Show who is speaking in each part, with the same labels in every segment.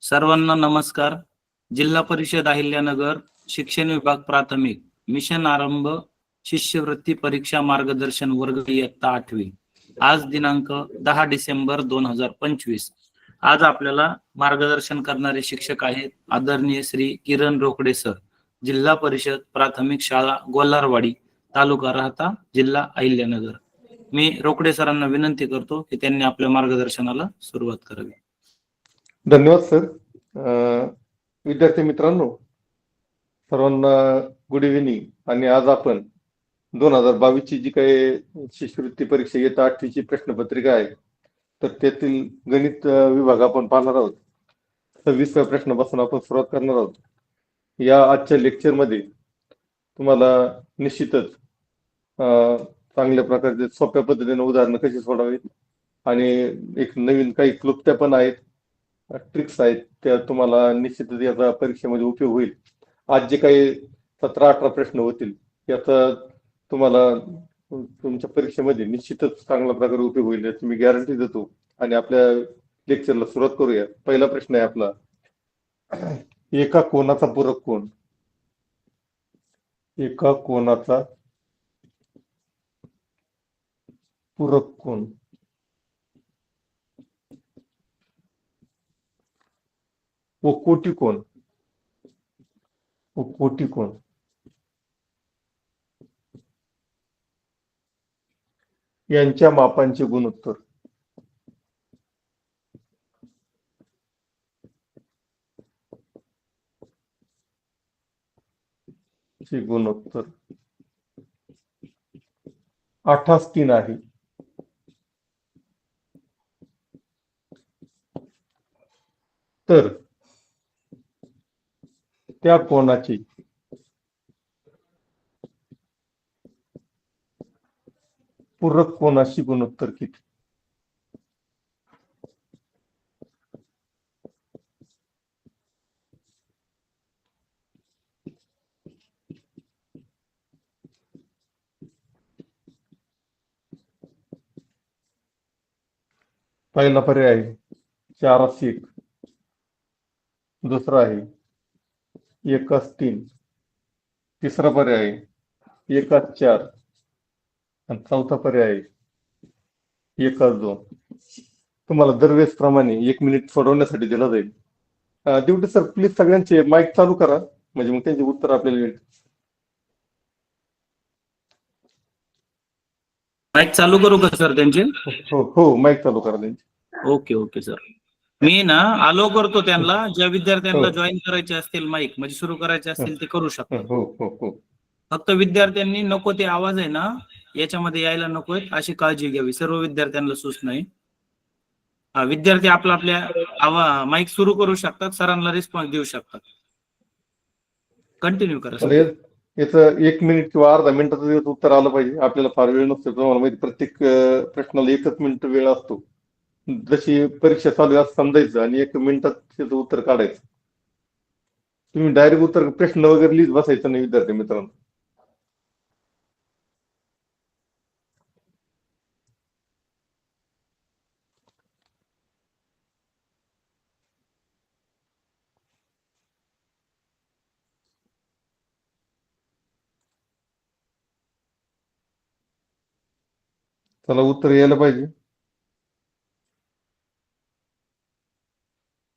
Speaker 1: सर्वांना नमस्कार. जिल्हा परिषद अहिल्यानगर शिक्षण विभाग प्राथमिक मिशन आरंभ शिष्यवृत्ती परीक्षा मार्गदर्शन वर्ग इयत्ता 8वी. आज दिनांक 10 डिसेंबर 2025. आज आपल्याला मार्गदर्शन करणारे शिक्षक आहेत आदरणीय श्री किरण रोकडे सर, जिल्हा परिषद प्राथमिक शाळा गोल्हारवाडी, तालुका राहता, जिल्हा अहिल्यानगर. मी रोकडे सरांना विनंती करतो की त्यांनी आपल्या मार्गदर्शनाला सुरुवात करावी.
Speaker 2: धन्यवाद सर. विद्यार्थी मित्रांनो, सर्वांना गुड इव्हिनिंग. आणि आज आपण 2022 ची जी काही शिष्यवृत्ती परीक्षा इयत्ता 8वी ची प्रश्नपत्रिका आहे, तर त्यातील गणित विभाग आपण पाहणार आहोत. 26व्या प्रश्नापासून आपण सुरुवात करणार आहोत. या आजच्या लेक्चरमध्ये तुम्हाला निश्चितच चांगल्या प्रकारचे सोप्या पद्धतीने उदाहरणं कशी सोडावीत आणि एक नवीन काही क्लुप्त्या पण आहेत, ट्रिक्स आहेत, त्या तुम्हाला निश्चितच याचा परीक्षेमध्ये उपयोग होईल. आज जे काही 17-18 प्रश्न होतील याचा तुम्हाला तुमच्या परीक्षेमध्ये निश्चितच चांगल्या प्रकारे उपयोग होईल याची मी गॅरंटी देतो. आणि आपल्या लेक्चरला सुरुवात करूया. पहिला प्रश्न आहे आपला, एका कोनाचा पूरक कोण. एका कोनाचा पूरक कोण व कोटी कोण यांच्या मापांचे गुणोत्तर. गुणोत्तर 8:3 आहे. तर त्या कोनाची पूरक कोनाशी गुणोत्तर किती. पहिला पर्याय आहे 4:1. दुसरा आहे 1:3. तिसरा पर्याय आहे 1:4. आणि चौथा पर्याय आहे 1:2. तुम्हाला दरवेळेस प्रमाणे 1 मिनिट सोडवण्यासाठी दिला जाईल. ड्युटी सर, प्लीज सगळ्यांचे माईक चालू करा, म्हणजे मग त्यांचे उत्तर आपल्याला मिळेल.
Speaker 1: माईक चालू करू का सर त्यांचे?
Speaker 2: हो, माईक चालू करा त्यांचे.
Speaker 1: Okay sir. मी ना अलो करतो त्यांना. ज्या विद्यार्थ्यांना जॉईन करायचे असतील माईक म्हणजे सुरू करायचे असतील ते करू शकतात.
Speaker 2: हो.
Speaker 1: फक्त विद्यार्थ्यांनी नको ते आवाज आहे ना याच्यामध्ये यायला नकोय अशी काळजी घ्यावी. सर्व विद्यार्थ्यांना सूचना आहे. विद्यार्थी आपल्या माईक सुरू करू शकतात, सरांना रिस्पॉन्स देऊ शकतात. कंटिन्यू करा सर.
Speaker 2: याचं 1 मिनिट किंवा अर्धा मिनिटाचं उत्तर आलं पाहिजे. आपल्याला फार वेळ नसतो, तुम्हाला माहिती, प्रत्येक प्रश्नाला 1 मिनिट वेळ असतो. जशी परीक्षा चालू आहे असं समजायचं आणि 1 मिनिटात त्याचं उत्तर काढायचं. तुम्ही डायरेक्ट उत्तर प्रश्न वगैरे लिहित बसायचं नाही विद्यार्थी मित्रांनो. चला, उत्तर यायला पाहिजे.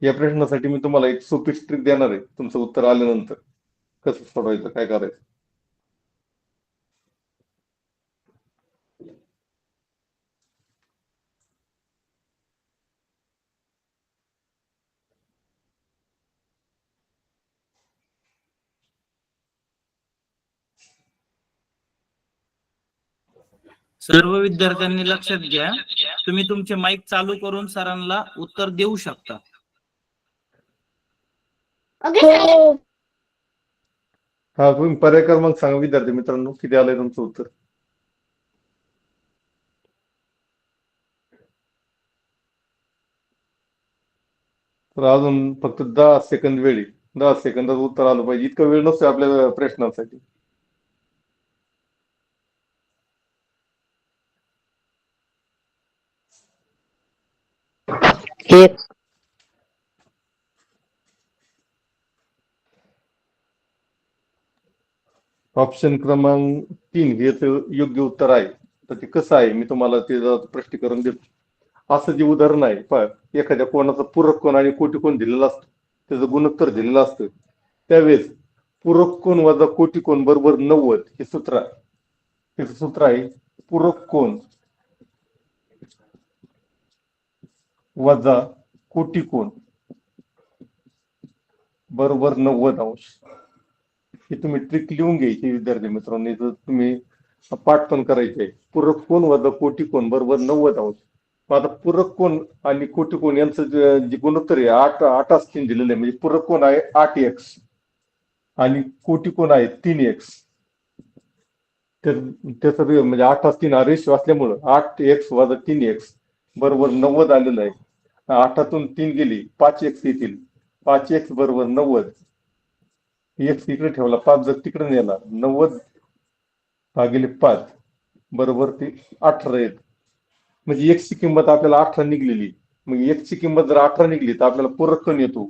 Speaker 2: या प्रश्नासाठी मी तुम्हाला एक सोपी ट्रिक देणार आहे. तुमचं उत्तर आल्यानंतर कसं सोडवायचं, काय करायचं.
Speaker 1: सर्व विद्यार्थ्यांनी लक्षात घ्या, तुम्ही तुमचे माईक चालू करून सरांना उत्तर देऊ शकता.
Speaker 2: तुम्ही पर्याय क्रमांक सांगा विद्यार्थी मित्रांनो, किती आलंय तुमचं उत्तर. तर अजून फक्त 10 सेकंद वेळ आहे. 10 सेकंदात उत्तर आलं पाहिजे. इतका वेळ नसतो आपल्या प्रश्नासाठी.
Speaker 3: एक.
Speaker 2: ऑप्शन क्रमांक 3 हे योग्य उत्तर आहे. तर ते कसं आहे मी तुम्हाला ते जरा स्पष्टीकरण देतो. असं जे उदाहरण आहे पहा, एखाद्या कोणाचा पूरक कोण आणि कोटी कोण दिलेला असतो, त्याचं गुणोत्तर दिलेलं असतं. त्यावेळेस पूरक कोण वजा कोटी कोण बरोबर 90 हे सूत्र आहे. त्याचं सूत्र आहे पूरक कोण वजा कोटी कोण बरोबर 90°. ही तुम्ही ट्रिक लिहून घ्यायची विद्यार्थी मित्रांनो. जर तुम्ही पाठ पण करायचे. पूरक कोण वजा कोटी कोण बरोबर 90°. आता पूरक कोण आणि कोटी कोण यांचं जे गुणोत्तर आहे 8 असतील दिलेलं आहे. म्हणजे पूरक कोण आहे 8x आणि कोटी कोण आहे 3x. तर त्याचं म्हणजे 8 असतील रेशो असल्यामुळं 8x वजा 3x बरोबर 90 आलेलं आहे. 8तून 3 गेली 5x येतील. 5x बरोबर 90. x इकडे ठेवला 5 जर तिकडे नेला 90 भागिले 5 बरोबर ते 18 येत. म्हणजे x ची किंमत आपल्याला 18 निघलेली. मग x ची किंमत जर 18 निघली तर आपल्याला पूरक कोण येतो.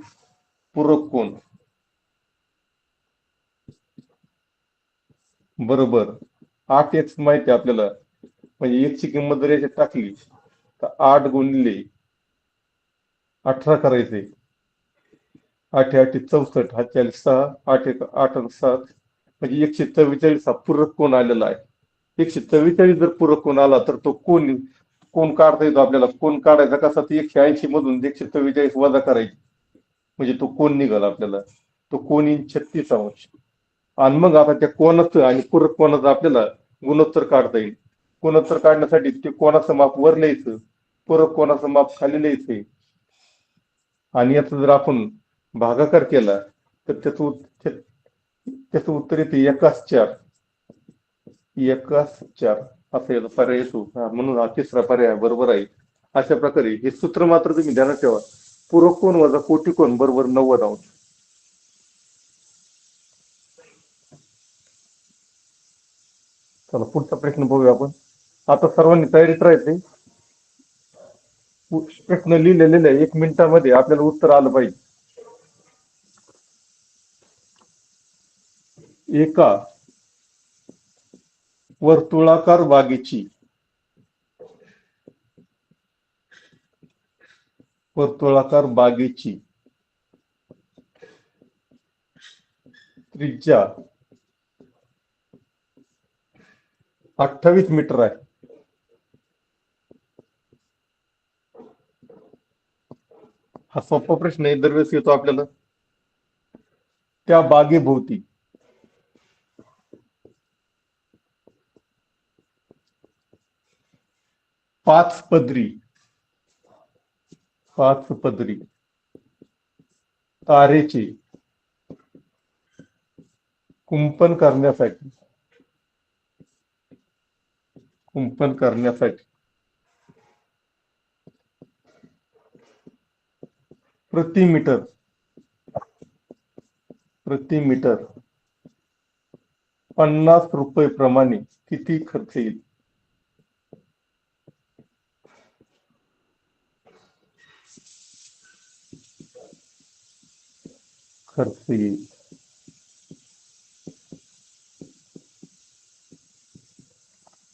Speaker 2: पूरक कोण बरोबर 8x माहिती आहे आपल्याला. म्हणजे x ची किंमत जर याच्यात टाकली तर 8 गुणिले 18 करायचे. 8 8 64 हा 6 8 8 7 म्हणजे 144 हा पूरक कोण आलेला आहे. 144 जर पूरक कोण आला तर तो कोण कोण काढता येतो आपल्याला. कोण काढायचा कसा तर 180 मधून 144 वजा करायची म्हणजे तो कोण निघाला आपल्याला. तो कोण येईल 36°. आणि मग आता त्या कोणाचं आणि पूरक कोणाचं आपल्याला गुणोत्तर काढता येईल. गुणोत्तर काढण्यासाठी ते कोणाचं माप वर लिहायचं, पूरक कोणाचं माप खाली लिहायचंय. आणि याचा जर आपण भागाकार केला तर त्याचं उत्तर येते 1/4. 1/4 असा याचा पर्याय येतो. म्हणून हा तिसरा पर्याय बरोबर आहे. अशा प्रकारे हे सूत्र मात्र तुम्ही ध्यानात ठेवा. पूरक कोण वजा कोटी कोण बरोबर 90°. चला पुढचा प्रश्न बघूया आपण. आता सर्वांनी तयारीत राहायचंय. प्रश्न लिहिलेले आहे 1 मिनिटामध्ये आपल्याला उत्तर आलं पाहिजे. एका वर्तुळाकार बागेची त्रिज्या 28 मीटर आहे. हा सोपा प्रश्न आहे. दरवेळेस येतो आपल्याला. त्या बागेभोवती 5 पदरी तारेचे कुंपण करण्यासाठी प्रति मीटर 50 रुपये प्रमाणे किती खर्च येईल.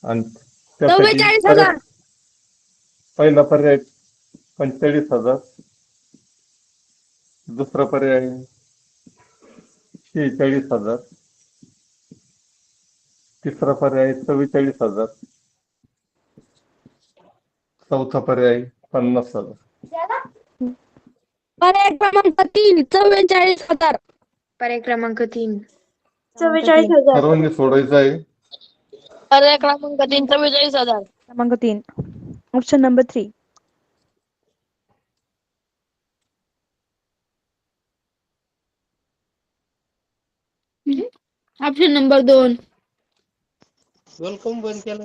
Speaker 2: आणि त्यासाठी
Speaker 3: 44,000.
Speaker 2: पहिला पर्याय 45,000. दुसरा पर्याय 46,000. तिसरा पर्याय 44,000. चौथा पर्याय 50,000.
Speaker 3: पर्याय क्रमांक 3 44,000.
Speaker 4: पर्याय क्रमांक 3
Speaker 3: 44,000.
Speaker 2: सर्वांनी सोडायचं आहे.
Speaker 3: पर्याय क्रमांक 3 44,000. क्रमांक 3. Option number 3.
Speaker 4: Option number 2
Speaker 5: welcome बंद केलं.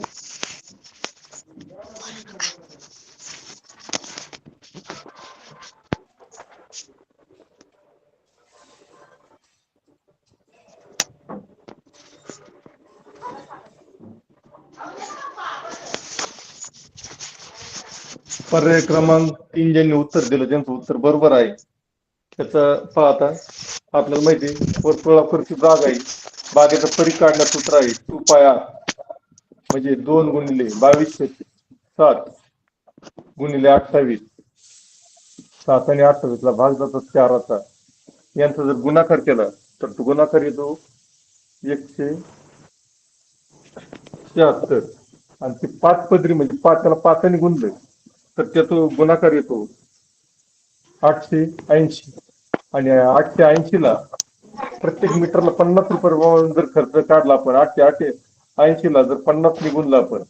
Speaker 2: पर्याय क्रमांक 3 ज्यांनी उत्तर दिलं त्यांचं उत्तर बरोबर आहे. त्याचं पहा आता, आपल्याला माहिती आहे वर्तुळाकृती बाग आहे, बागेचा परीघ काढण्याचं सूत्र आहे 2πr, म्हणजे 2 गुणिले 22/7 गुणिले 28, 7 आणि 28 ला भाग जातो 4चा. यांचा जर गुणाकार केला तर तो गुणाकार येतो 176, आणि ते 5 पदरी म्हणजे 5 त्याला 5 ने गुणलं तर त्याचा गुणाकार येतो 880, आणि 880 ला प्रत्येक मीटरला 50 रुपये प्रमाणे जर खर्च काढला आपण, 880 ला जर 50 ने गुणलं आपण,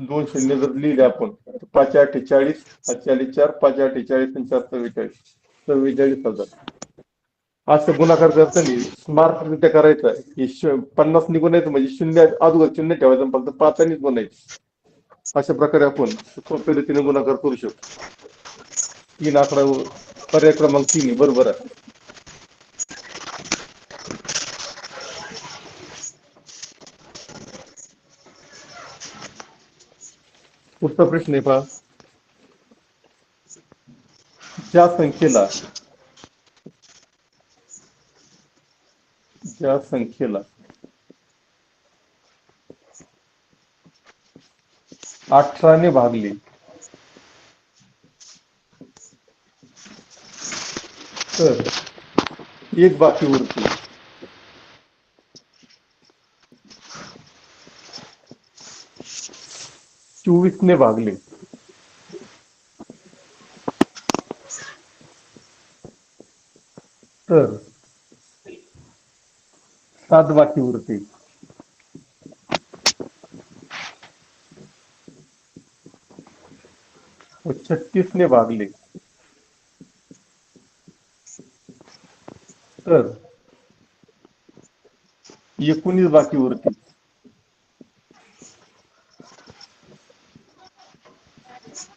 Speaker 2: 2 शून्य जर लिहिले आपण, 5/8 40, 4 5/8 40 आणि 4 44,000. असं गुणाकार करताना स्मार्टरित्या करायचा आहे. 50 ने गुणायचं म्हणजे शून्य अगोदर शून्य ठेवायचं, फक्त 5 ने गुणायचं. अशा प्रकारे आपण सोप्या रीतीने गुणाकार करू शकतो. 3 आकडा पर्याय क्रमांक 3 बरोबर आहे. पुढचा प्रश्न आहे पहा, ज्या संख्येला 18 ने भागले तर एक बाकी उरते. चोवीस ने भागले तर 7 बाकी उरते. व 36 ने भागले तर 19 बाकी उरते.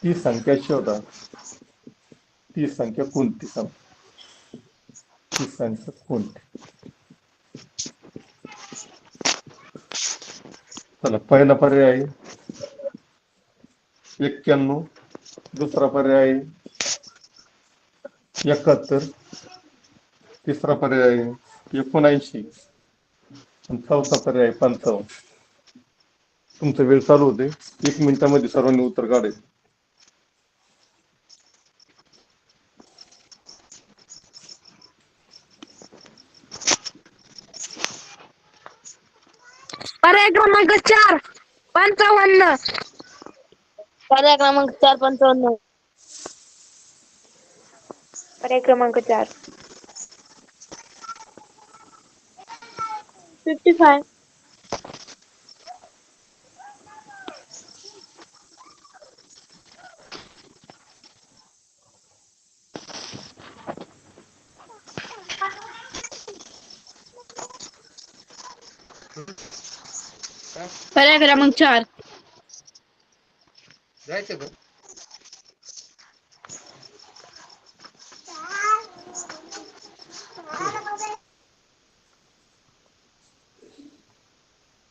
Speaker 2: ती संख्या शोधा. ती संख्या कोणती सांग? ती संख्या कोणती? चला, पहिला पर्याय आहे 91, दुसरा पर्याय आहे 71, तिसरा पर्याय आहे 79 आणि चौथा पर्याय आहे 55. तुमचा वेळ चालू होते. 1 मिनिटामध्ये सर्वांनी उत्तर काढायचं.
Speaker 4: पर्याय क्रमांक 4 55.
Speaker 3: पर्याय क्रमांक 4 55.
Speaker 4: पर्याय क्रमांक 4
Speaker 3: 55.
Speaker 4: पर्याय क्रमांक 4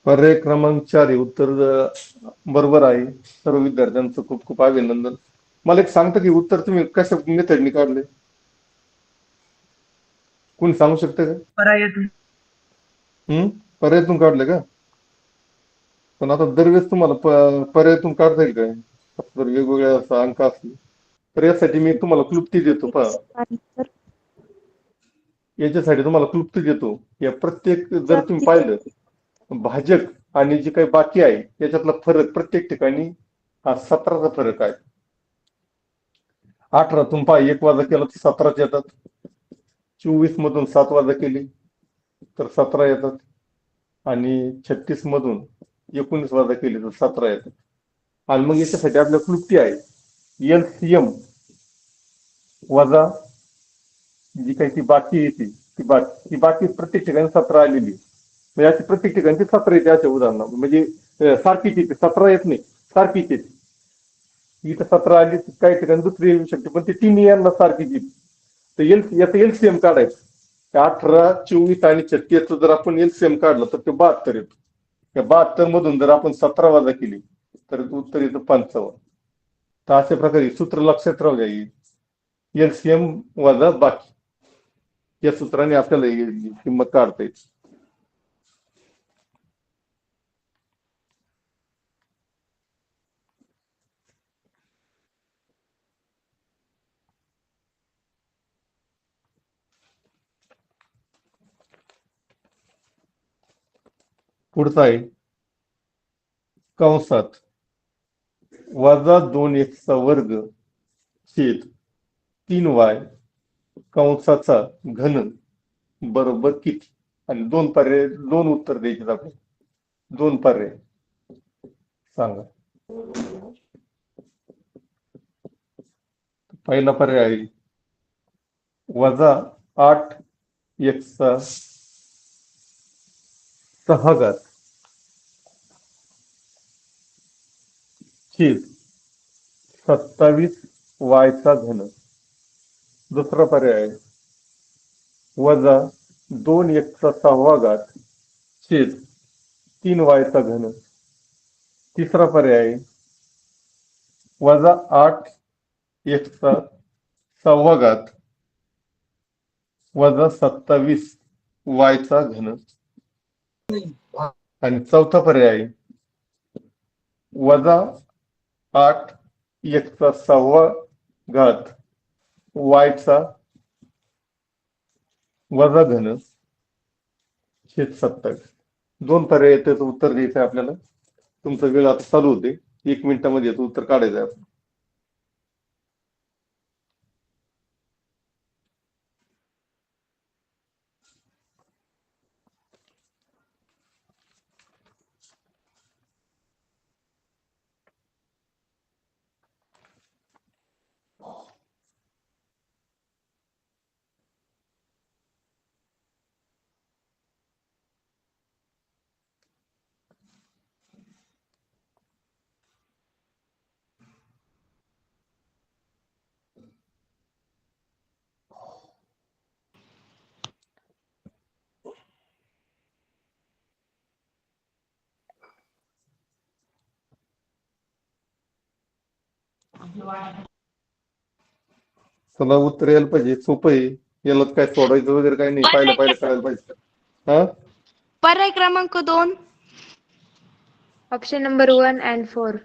Speaker 2: पर्याय क्रमांक 4 हे उत्तर बरोबर आहे. सर्व विद्यार्थ्यांचं खूप खूप अभिनंदन. मला एक सांगता की उत्तर तुम्ही कशा मेथडनी काढले? कोणी सांगू शकतं का? पर्यायातून काढले का? पण आता दरवेळेस तुम्हाला पर्यायातून काढता येईल काय? जर वेगवेगळ्या अंक असतील तर यासाठी मी तुम्हाला क्लुप्ती देतो. पहा, याच्यासाठी तुम्हाला क्लुप्ती देतो. या प्रत्येक जर तुम्ही पाहिलं भाजक आणि जे काही बाकी आहे याच्यातला फरक प्रत्येक ठिकाणी हा 17चा फरक आहे. 18तून पहा 1 वजा केला तर 17 येतात. 24 मधून 7 वजा केली तर 17 येतात. आणि 36 मधून 19 वजा केली तर 17 येतात. आणि मग याच्यासाठी आपल्या क्लुप्ती आहे LCM वजा जी काही ती बाकी येते ती बाकी प्रत्येक ठिकाणी 17 आलेली. म्हणजे प्रत्येक ठिकाणी ती 17 येते. अशा उदाहरण म्हणजे सारखीच येते, 17 येत नाही, सारखीच येते. इथं 17 आली, काही ठिकाणी दुसरी येऊ शकते, पण ती 3 यांना सारखीच येते. तर याचं LCM काढायचं. 18, 24 आणि 36 जर आपण LCM काढलं तर ते 72 येतो. त्या 72 मधून जर आपण 17 वजा केली तर उत्तर येतं 55. तर अशा प्रकारे सूत्र लक्षात राहू द्या, एलसीएम वजा बाकी या सूत्राने आपल्याला ही किंमत काढता येते. पुढचा आहे कंसात वजा 2x चा वर्ग छेद 3y कंसाचा घन बरोबर किती. आणि दोन उत्तर द्यायचे आपले. दोन पर्याय सांगा. पहिला पर्याय आहे वजा 8x चा 6 घात छेद 27y चा घन. दुसरा पर्याय आहे वजा 2x चा 6वा घात छेद 3y चा घन. तिसरा पर्याय आहे वजा 8x चा 6वा घात वजा 27y चा घन. आणि चौथा पर्याय आहे वजा 8x चा 6वा घात y चा वजा घन छेद 27. दोन पर्याय त्याचं उत्तर द्यायचं आहे आपल्याला. तुमचा वेळ आता चालू होते. 1 मिनिटामध्ये याचं उत्तर काढायचं आहे आपण. चला उत्तर यायला पाहिजे. सोपं आहे. याला काय सोडायचं वगैरे काही नाही. पाहिलं कळायला पाहिजे. हा
Speaker 4: पर्याय क्रमांक 2. Option number 1 and 4.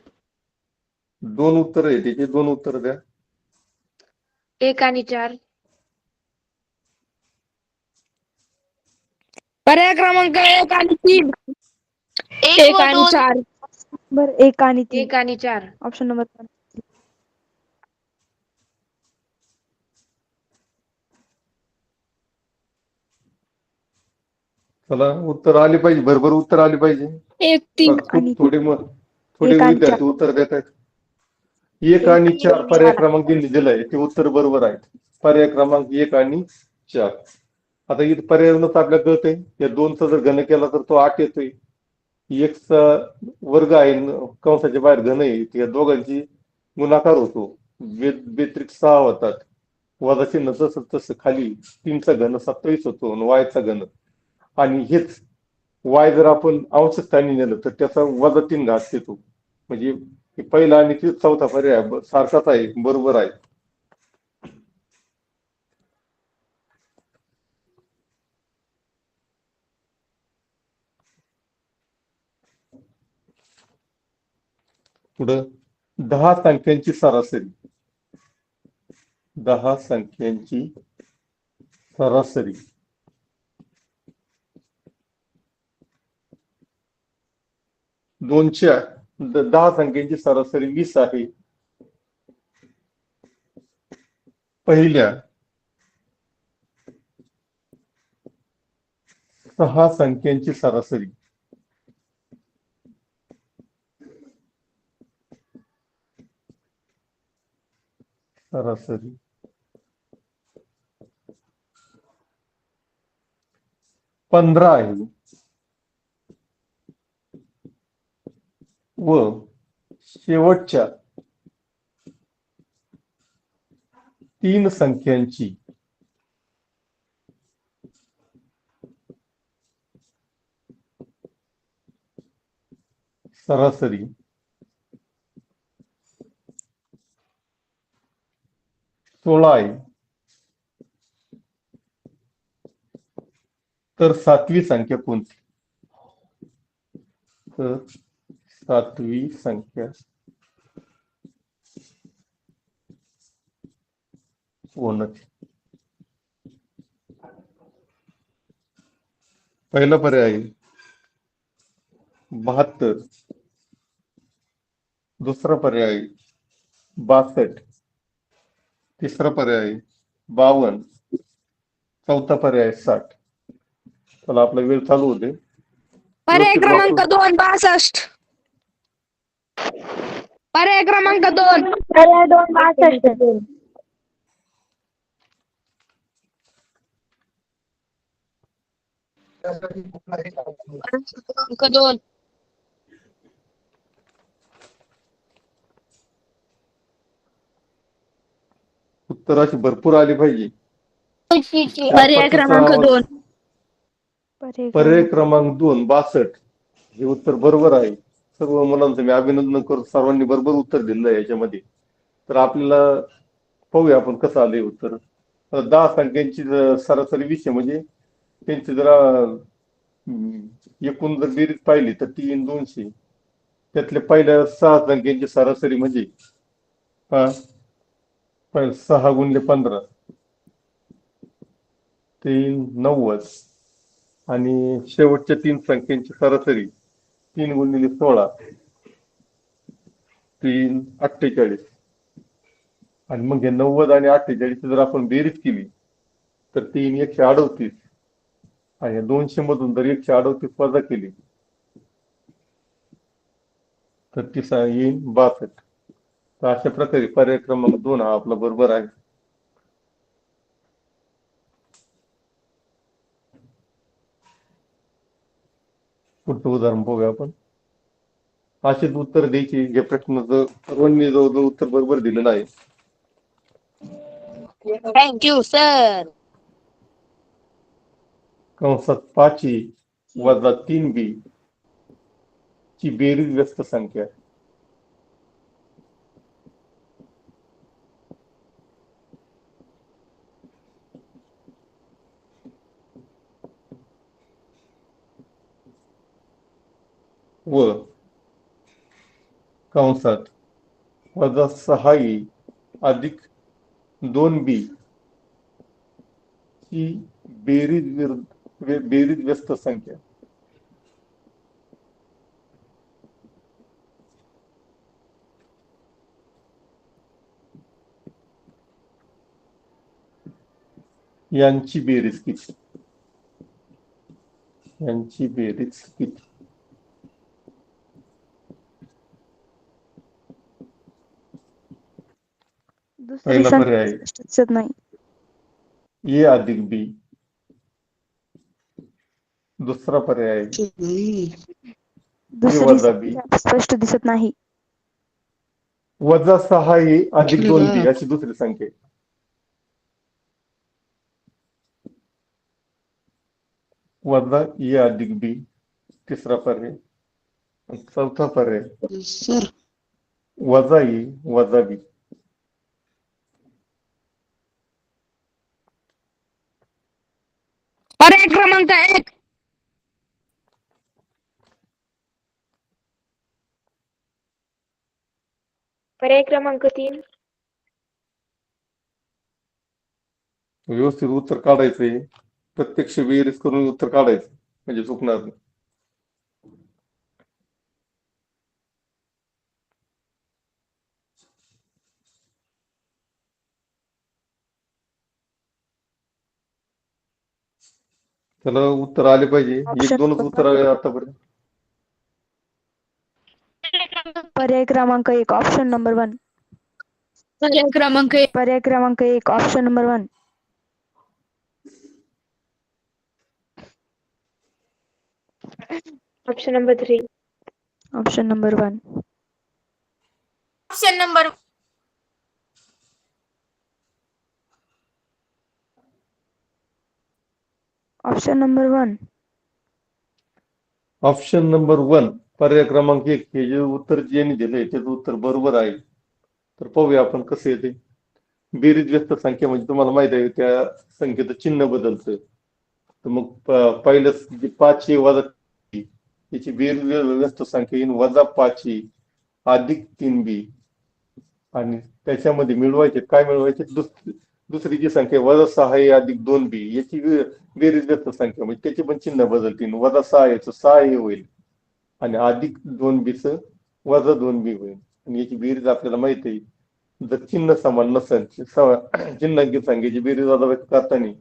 Speaker 2: दोन उत्तर आहे त्याची. दोन उत्तर द्या.
Speaker 4: 1 आणि 4. पर्याय क्रमांक 1 आणि 3. 1 आणि 4.
Speaker 3: बरं 1 आणि 3.
Speaker 4: 1 आणि 4.
Speaker 3: Option number 1.
Speaker 2: चला उत्तर आली पाहिजे. भरभर उत्तर आली पाहिजे.
Speaker 4: 1 3
Speaker 2: खूप थोडे
Speaker 3: 1 आणि
Speaker 2: विद्यार्थी
Speaker 3: 4.
Speaker 2: उत्तर देत आहेत. 1 आणि 4 पर्याय क्रमांक त्यांनी दिलाय ते उत्तर बरोबर आहे. पर्याय क्रमांक 1 आणि 4. आता इथं पर्यायावरूनच आपल्याला कळतंय या दोनचा जर घन केला तर तो 8 येतोय. x चा वर्ग आहे कंसाच्या बाहेर घन आहे. या दोघांची गुणाकार होतो. व्यतिरिक्त 6 होतात. वजा चिन्ह तसं तसं खाली 3 चा घन 27 होतो आणि y चा घन. आणि हेच y जर आपण अंश स्थानी नेलं तर त्याचा वजा 3 घात येतो. म्हणजे पहिला आणि चौथा पर्याय सारखाच आहे. बरोबर आहे. पुढं 10 संख्यांची सरासरी. 10 संख्यांची सरासरी. दोनशे 10 संख्यांची सरासरी 20 आहे. पहिल्या 6 संख्यांची सरासरी. सरासरी 15 आहे. व शेवटच्या 3 संख्यांची सरासरी 16 आहे, तर 7वी संख्या कोणती? तर 7वी संख्या कोणती? पहिला पर्याय आहे 72, दुसरा पर्याय आहे 62, तिसरा पर्याय आहे 52, चौथा पर्याय आहे 60. चला आपला वेळ चालू होते.
Speaker 4: पर्याय
Speaker 2: व्यवस्थित
Speaker 4: क्रमांक
Speaker 2: वाचून
Speaker 4: 2 62. पर्याय क्रमांक 2.
Speaker 3: पर्याय 2 62.
Speaker 4: क्रमांक 2.
Speaker 2: उत्तर अशी भरपूर आली पाहिजे.
Speaker 4: पर्याय क्रमांक 2.
Speaker 2: पर्याय क्रमांक 2 62 हे उत्तर बरोबर आहे. सर्व मुलांचं मी अभिनंदन करतो, सर्वांनी बरोबर उत्तर दिलं आहे याच्यामध्ये. तर आपल्याला पाहूया आपण कसं आलंय उत्तर. 10 संख्यांची सरासरी 20 आहे, म्हणजे त्यांची जरा एकूण जर बेरीज पाहिली तर 3 200. त्यातल्या पहिल्या 6 संख्यांची सरासरी म्हणजे 6 गुणिले 15 3 90, आणि शेवटच्या 3 संख्यांची सरासरी 3 गुणिले 16 3 48. आणि मग हे 90 आणि 48 जर आपण बेरीज केली तर 3 138, आणि 200 मधून जर 138 वजा केली तर ती येईल 62. तर अशा प्रकारे पर्याय क्रमांक 2 हा आपला बरोबर आहे. पुढचं उदाहरण बघूया आपण. असेच उत्तर द्यायची या प्रश्नाचं सर्वांनी जवळजवळ उत्तर बरोबर दिलेलं आहे.
Speaker 3: Thank you sir.
Speaker 2: कंसात 5a वजा 3b ची बेरीज व्यस्त संख्या. व कंसात वजा 6a अधिक 2b ची बेरीज व्यस्त संख्या. यांची बेरीज किती? यांची बेरीज किती? पहिला पर्याय
Speaker 3: दिसत नाही.
Speaker 2: ए अधिक बी. दुसरा पर्याय ए वजा बी.
Speaker 3: स्पष्ट दिसत नाही.
Speaker 2: वजा 6a अधिक 2b अशी दुसरी संख्या. वजा ए अधिक बी तिसरा पर्याय. चौथा पर्याय वजा ए वजा बी.
Speaker 4: पर्याय क्रमांक 1.
Speaker 3: पर्याय क्रमांक 3.
Speaker 2: व्यवस्थित उत्तर काढायचंय, प्रत्यक्ष बेरीज करून उत्तर काढायचं म्हणजे चुकणार नाही. त्याला उत्तर आले पाहिजे. एक दोनच उत्तर आले आतापर्यंत.
Speaker 3: पर्याय क्रमांक 1 ऑप्शन नंबर 1.
Speaker 4: पर्याय क्रमांक 1.
Speaker 3: पर्याय क्रमांक 1 option number 1. Option number 3. Option number 1.
Speaker 4: Option number
Speaker 3: option number 1.
Speaker 2: Option number 1 पर्याय क्रमांक 1 हे जे उत्तर ज्यांनी दिलंय त्याचं उत्तर बरोबर आहे. तर पाहूया आपण कसं येते. बेरीज व्यस्त संख्या म्हणजे तुम्हाला माहित आहे त्या संख्येचं चिन्ह बदलतं. तर मग पहिलं जे 5 वजा 3 याची बेरीज व्यस्त संख्या येईल वजा 5 अधिक 3b आणि त्याच्यामध्ये मिळवायचे काय मिळवायचे दुसरी जी संख्या वजा 6 अधिक 2b याची बेरीज व्यस्त संख्या म्हणजे त्याची पण चिन्ह बदलतील. वजा 6 याचं 6 होईल आणि अधिक 2b च वजा 2b होईल आणि याची बेरीज आपल्याला माहिती आहे. जर चिन्ह समान नसेल चिन्हांकित संख्येची बेरीज वजाबाकी करताना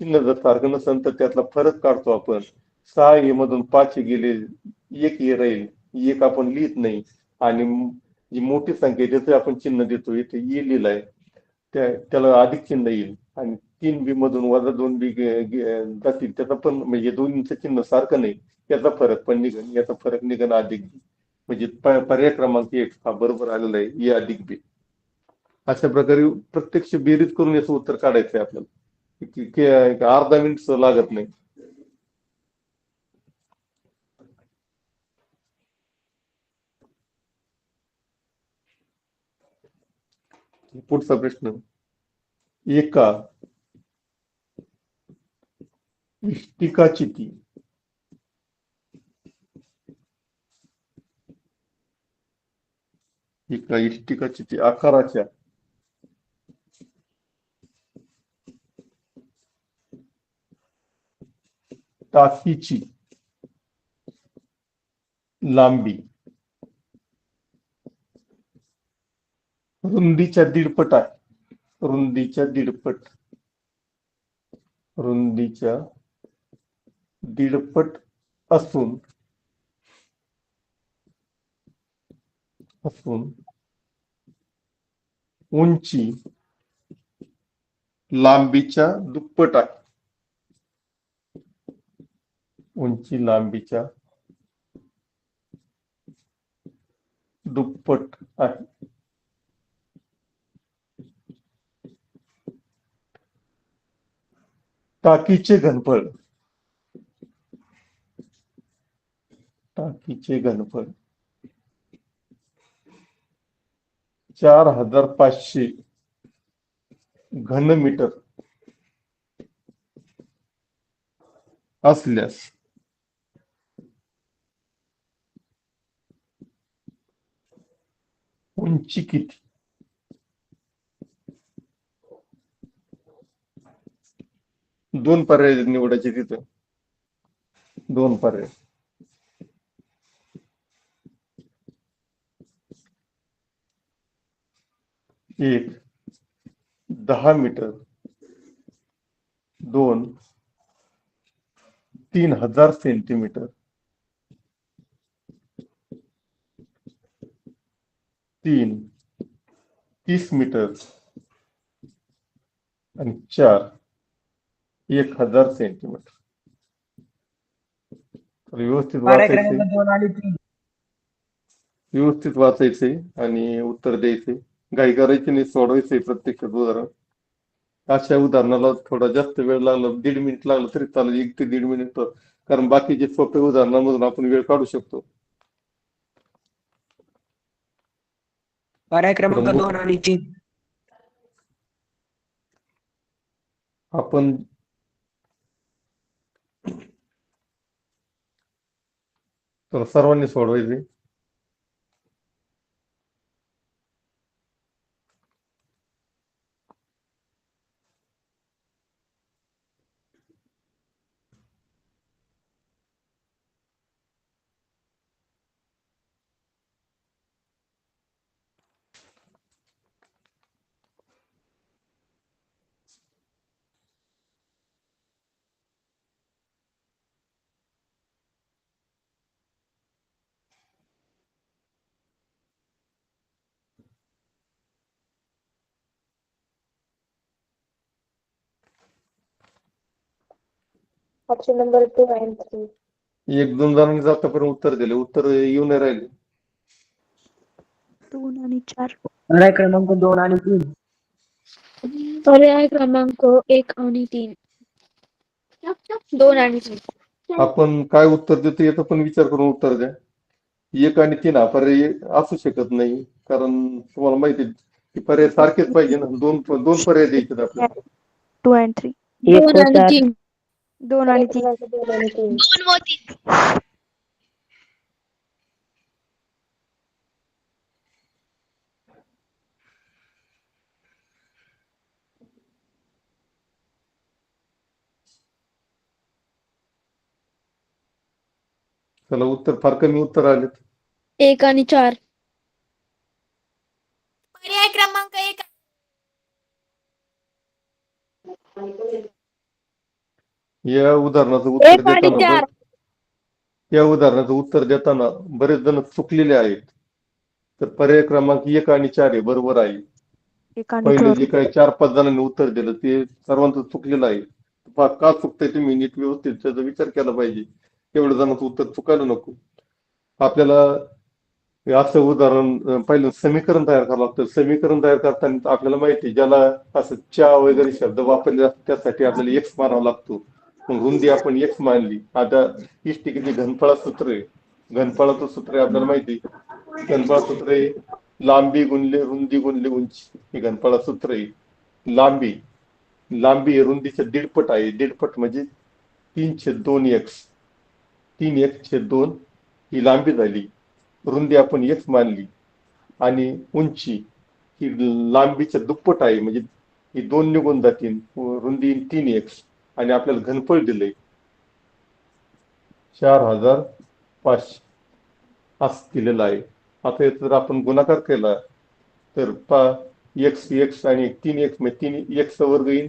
Speaker 2: चिन्ह जर सारखं नसेल तर त्यातला फरक काढतो आपण. 6 मधून 5 गेले 1 राहील 1 आपण लिहित नाही आणि जी मोठी संख्या आहे त्याचं आपण चिन्ह देतो. इथे लिहिलंय त्याला अधिक चिन्ह येईल आणि 3b मधून वजा 2b जातील त्याचा पण म्हणजे दोन्हीचं चिन्ह सारखं नाही याचा फरक पण निघेल. याचा फरक निघेल अधिक बी म्हणजे पर्याय क्रमांक 1 हा बरोबर आलेला आहे ए अधिक बी. अशा प्रकारे प्रत्यक्ष बेरीज करून याचं उत्तर काढायचं आहे आपल्याला. अर्धा मिनिट लागत नाही. पुढचा प्रश्न. एका इष्टिकाचिती एका इष्टिकाचिती आकाराच्या टाकीची लांबी रुंदीच्या दीडपट आहे. रुंदीच्या दीडपट असून उंची लांबीच्या दुप्पट आहे. उंची लांबीच्या दुप्पट आहे. टाकीचे घनफळ 4500 घनमीटर असल्यास उंची किती? दोन पर्याय निवडायचे तिथं. दोन पर्याय. एक 10 मीटर, 2 3000 सेंटीमीटर, 3 30 मीटर आणि 4 1000 सेंटीमीटर. व्यवस्थित वाचायचे, व्यवस्थित वाचायचे आणि उत्तर द्यायचे. घाई करायची नाही, सोडवायचे प्रत्यक्षात उदाहरण. अशा उदाहरणाला थोडा जास्त वेळ लागला, 1.5 मिनिट लागला तरी चालेल, 1 ते 1.5 मिनिट, कारण बाकीचे सोपे उदाहरणामधून आपण वेळ काढू शकतो.
Speaker 5: पर्याय क्रमांक 2 आणि 3
Speaker 2: आपण सर्वांनी सोडवायचे.
Speaker 3: Option number 2 and 3.
Speaker 2: 1-2 जणांनी आतापर्यंत उत्तर दिले, उत्तर येऊ नाही राहिले.
Speaker 3: 2 आणि 4.
Speaker 5: पर्याय क्रमांक 2 आणि 3
Speaker 4: पर्याय क्रमांक 1 आणि 3. 2 आणि 3.
Speaker 2: आपण काय उत्तर देतो याचा पण विचार करून उत्तर द्या. 1 आणि 3 हा पर्याय असू शकत नाही, कारण तुम्हाला माहिती हे पर्याय सारखेच पाहिजे ना, दोन दोन पर्याय द्यायचे आपल्याला.
Speaker 3: 2 and 3.
Speaker 4: 2 आणि 3.
Speaker 3: 2 आणि 3.
Speaker 4: 2 व 3.
Speaker 2: चला, उत्तर फार कमी उत्तर आलेत.
Speaker 4: 1 आणि 4.
Speaker 6: पर्याय क्रमांक 1.
Speaker 2: या उदाहरणाचं उत्तर
Speaker 4: 1 आणि
Speaker 2: देताना
Speaker 4: 4.
Speaker 2: या उदाहरणाचं उत्तर देताना बरेच जण चुकलेले आहेत. तर पर्याय क्रमांक 1 आणि 4 हे बरोबर आहे.
Speaker 3: 1 आणि
Speaker 2: पहिले
Speaker 3: 4.
Speaker 2: जे काही 4-5 जणांनी उत्तर दिलं ते सर्वांचं चुकलेलं आहे. का चुकतंय तुम्ही नीट व्यवस्थित त्याचा विचार केला पाहिजे. एवढं जणांचं उत्तर चुकायला नको. आपल्याला असं उदाहरण पहिलं समीकरण तयार करावं लागतं. समीकरण तयार करताना आपल्याला माहिती आहे, ज्याला असं च्या वगैरे शब्द वापरले जातात त्यासाठी आपल्याला एक्स मानावा लागतो. मग रुंदी आपण एक्स मानली. आता इष्टिकेचे घनफळा सूत्र आहे. घनफळाचं सूत्र आहे आपल्याला माहिती आहे. घनफळा सूत्र आहे लांबी गुणले रुंदी गुणले उंची. हे घनफळा सूत्र आहे. लांबी हे रुंदीच्या दीडपट आहे. दीडपट म्हणजे 3/2x. 3x/2 ही लांबी झाली. रुंदी आपण एक्स मानली आणि उंची ही लांबीच्या दुप्पट आहे, म्हणजे ही 2 निघून जातील. रुंदी 3x आणि आपल्याला घनफळ दिलंय 4500 असं दिलेलं आहे. आता याचा जर आपण गुणाकार केला तर x आणि 3x म्हणजे 3x वर्ग येईल,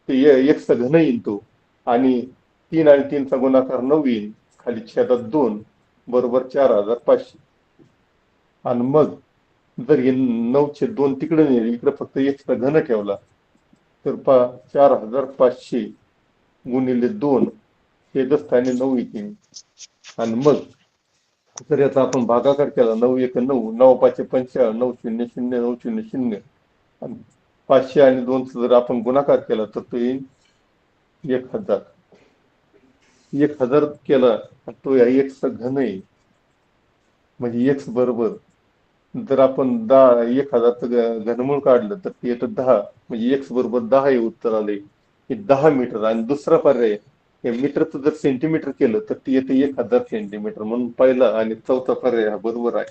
Speaker 2: ते x घन येईल तो, आणि 3 आणि 3 चा गुणाकार 9 येईल, खाली छेदात 2 बरोबर 4500. आणि मग जर हे 9/2 तिकडे नेले, इकडे फक्त x घन ठेवला तर 4500 गुणिले 2 छेदस्थानी 9 येतील. आणि मग जर याचा आपण भागाकार केला 9 × 9, 9×5 = 45, 9×0 = 0, 9×0 = 0, आणि 500 आणि 2 जर आपण गुणाकार केला तर तो येईल 1000. 1000 केला तो या x घन आहे, म्हणजे x बरोबर जर आपण 1000चं घनमूळ काढलं तर ते येतं 10, म्हणजे x बरोबर 10 हे उत्तर आले. हे 10 मीटर. आणि दुसरा पर्याय हे मीटरचं जर सेंटीमीटर केलं तर ते येतं 1000 सेंटीमीटर. म्हणून पहिला आणि चौथा पर्याय हा बरोबर आहे.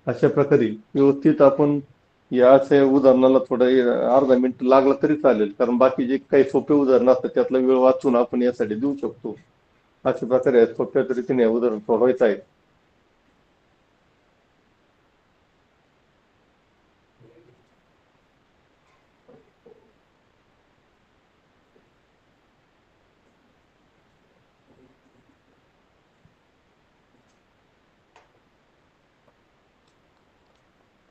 Speaker 2: अशा प्रकारे व्यवस्थित आपण या अशा उदाहरणाला थोडं अर्धा मिनिट लागला तरी चालेल, कारण बाकी जे काही सोपे उदाहरण असतात त्यातला वेळ वाचून आपण यासाठी देऊ शकतो. अशा प्रकारे सोप्या रीतीने उदाहरण सोडवायचं आहे.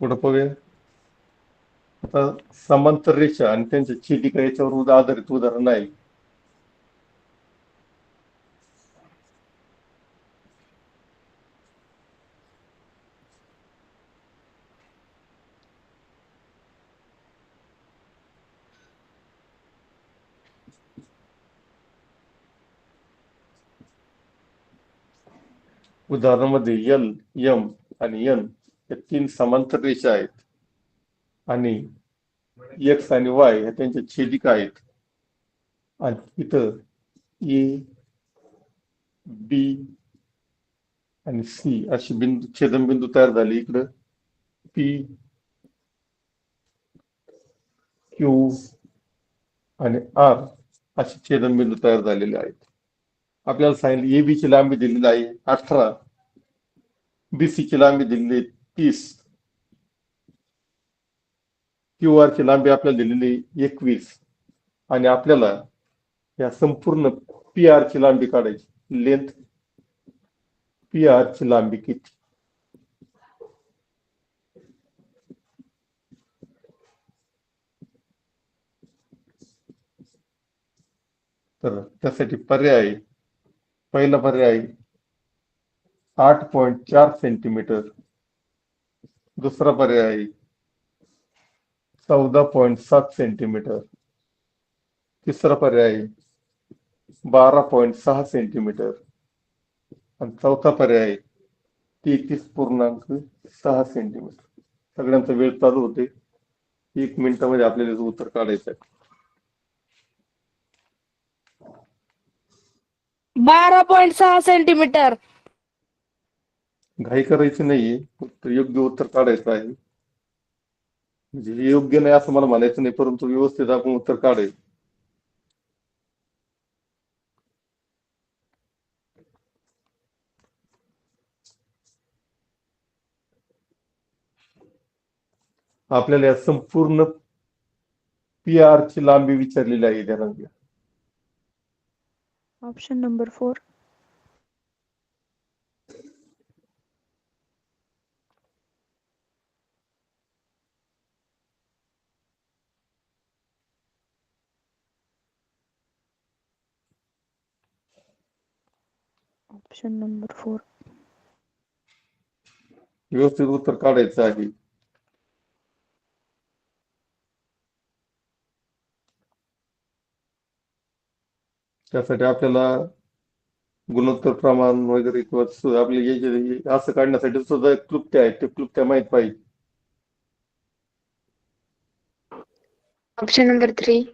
Speaker 2: पुढे पाहूया. आता समांतर रेषा आणि त्यांच्या छेदिका याच्यावर आधारित उदाहरण आहे. उदाहरणामध्ये एल, एम आणि एन या 3 समांतर रेषा आहेत आणि एक्स आणि वाय ह्या त्यांच्या छेदिका आहेत. आणि इथं ए, बी आणि सी अशी बिंदू छेदनबिंदू तयार झाले. इकडं पी, क्यू आणि आर असे छेदनबिंदू तयार झालेले आहेत. आपल्याला सांगितलं AB ची लांबी दिलेली आहे 18, BC ची लांबी दिलेली आहे 30, QR ची लांबी आपल्याला दिलेली आहे 21, आणि आपल्याला या संपूर्ण PR ची लांबी काढायची. लेंथ PR ची लांबी किती? तर त्यासाठी पर्याय आहे. पहिला पर्याय आहे 8.4 सेंटीमीटर. दुसरा पर्याय आहे 14.7 सेंटीमीटर. तिसरा पर्याय आहे 12.6 सेंटीमीटर. आणि चौथा पर्याय आहे 33.6 सेंटीमीटर. सगळ्यांचा वेळ चालू होते. 1 मिनिटामध्ये आपल्याला याचं उत्तर काढायचं आहे.
Speaker 4: 12.6 सेंटीमीटर.
Speaker 2: घाई करायची नाहीये, फक्त योग्य उत्तर काढायचं आहे. म्हणजे हे योग्य नाही असं मला म्हणायचं नाही, परंतु व्यवस्थित आपण उत्तर काढायचं. आपल्याला या संपूर्ण PR ची लांबी विचारलेली आहे. ध्यानात घ्या.
Speaker 3: Option number 4. Option number 4.
Speaker 2: व्यवस्थित उत्तर काढायचं आहे. त्यासाठी आपल्याला गुणोत्तर प्रमाण वगैरे किंवा आपले हे जे असं काढण्यासाठी सुद्धा एक क्लुप्त्या आहेत, ते क्लुप्त्या माहित पाहिजे.
Speaker 4: Option number 3.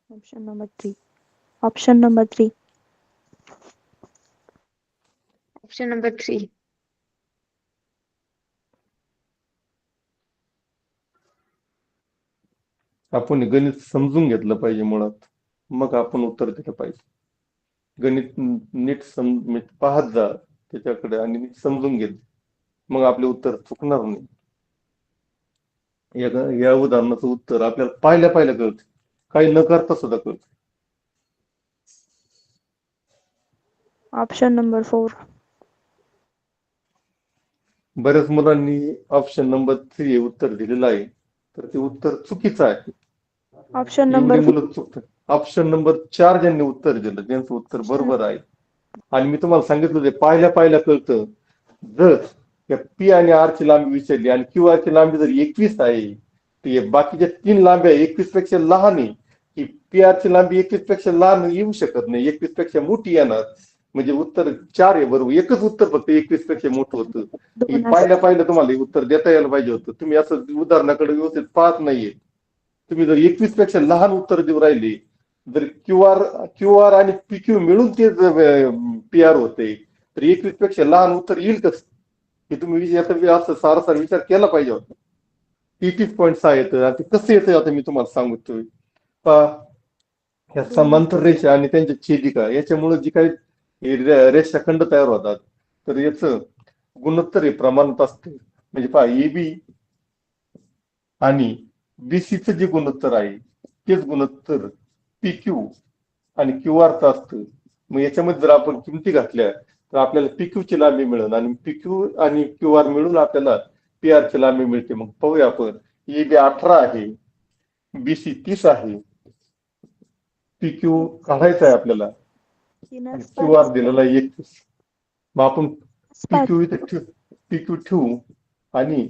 Speaker 3: Option number 3. Option number 3.
Speaker 4: Option number 3.
Speaker 2: आपण गणित समजून घेतलं पाहिजे मुळात, मग आपण उत्तर दिलं पाहिजे. गणित नीट पाहत जा त्याच्याकडे आणि नीट समजून घेत, मग आपले उत्तर चुकणार नाही. या उदाहरणाचं उत्तर आपल्याला पाहिल्या कळतं, काही न करता सुद्धा कळतं.
Speaker 3: Option number 4.
Speaker 2: बऱ्याच मुलांनी ऑप्शन नंबर 3 हे उत्तर दिलेलं आहे, तर ते उत्तर चुकीचं आहे.
Speaker 3: ऑप्शन
Speaker 2: एवढी
Speaker 3: नंबर
Speaker 2: मुलं चुकतात. ऑप्शन नंबर 4 ज्यांनी उत्तर दिलं त्यांचं उत्तर बरोबर आहे. आणि मी तुम्हाला सांगितलं ते पाहिल्या कळतं. जर या P आणि R ची लांबी विचारली आणि QR ची लांबी जर 21 आहे, तर बाकीच्या 3 लांब्या 21 पेक्षा लहान आहे, की PR ची लांबी 21 पेक्षा लहान येऊ शकत नाही, 21 पेक्षा मोठी येणार. म्हणजे उत्तर 4 आहे. बरोबर, एकच उत्तर फक्त 21 पेक्षा मोठं होतं. हे पाहिलं तुम्हाला हे उत्तर देता यायला पाहिजे होतं. तुम्ही असं उदाहरणाकडे व्यवस्थित पाहत नाहीये. तुम्ही जर 21 पेक्षा लहान उत्तर देऊ राहिले, जर क्यूआर आणि PQ मिळून ते PR होते, तर 21 पेक्षा लहान उत्तर येईल कसं? हे तुम्ही असं सारासार विचार केला पाहिजे होता. 33.6 येतं आणि ते कसं येतं आता मी तुम्हाला सांगतोय. ह्या समांतर रेषा आणि त्यांच्या छेदिका याच्यामुळे जी काही रेषाखंड तयार होतात, तर याचं गुणोत्तर हे प्रमाणात असते. म्हणजे पहा, AB आणि BCचं जे गुणोत्तर आहे तेच गुणोत्तर PQ आणि QR चं असतं. मग याच्यामध्ये जर आपण किमती घातल्या तर आपल्याला PQ ची लांबी मिळेल आणि PQ आणि QR मिळून आपल्याला PR ची लांबी मिळते. मग पाहूया आपण, AB 18 आहे, BC 30 आहे, PQ काढायचा आहे आपल्याला आणि QR दिलेला आहे 21. मग आपण PQ इथे PQ ठेवू आणि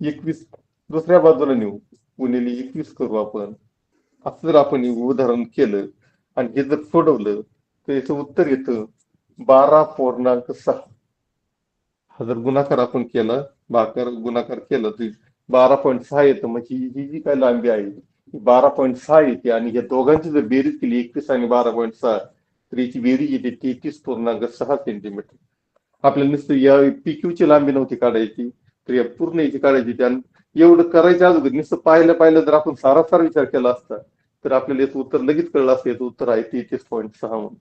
Speaker 2: 21 दुसऱ्या बाजूला नेऊ, गुणिले 21 करू आपण. असं जर आपण उदाहरण केलं आणि हे जर सोडवलं तर याचं उत्तर येतं 12.6. हा जर गुणाकार आपण केला, गुणाकार केला तर 12.6 येतं. म्हणजे ही जी काही लांबी आहे ही 12.6 येते आणि या दोघांची जर बेरीज केली 21 आणि 12.6, तर याची बेरीज येते 33.6 सेंटीमीटर. आपल्याला नुसतं या PQ ची लांबी नव्हती काढायची, तर या पूर्ण याची काढायची. आणि एवढं करायच्या अगोदर नुसतं पाहिलं जर आपण सारासार विचार केला असता, तर आपल्याला याचं उत्तर लगेच कळलं असतं. याचं उत्तर आहे 33.6 म्हणून.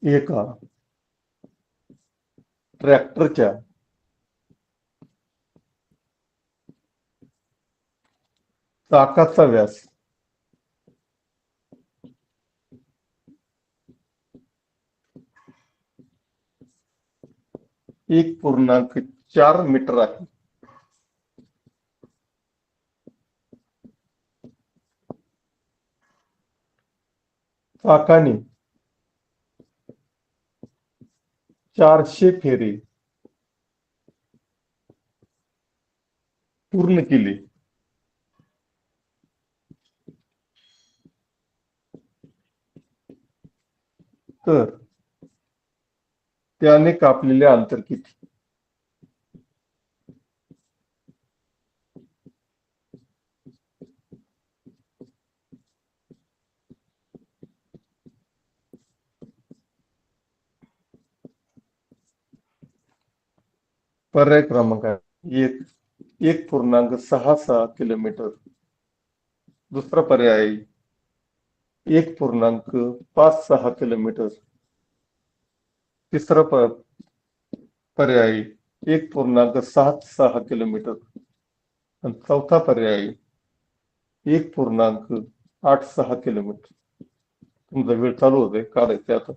Speaker 2: एका ट्रॅक्टरच्या चाकाचा व्यास 1.4 मीटर आहे. चाकाने 400 फेरे पूर्ण केले तर त्याने कापलेले अंतर किती? पर्याय क्रमांक आहे 1.66 किलोमीटर. दुसरा पर्याय 1.56 किलोमीटर. तिसरा पर्याय 1.76 किलोमीटर. आणि चौथा पर्याय 1.86 किलोमीटर. तुमचा वेळ चालू होतोय, काढायचे आता.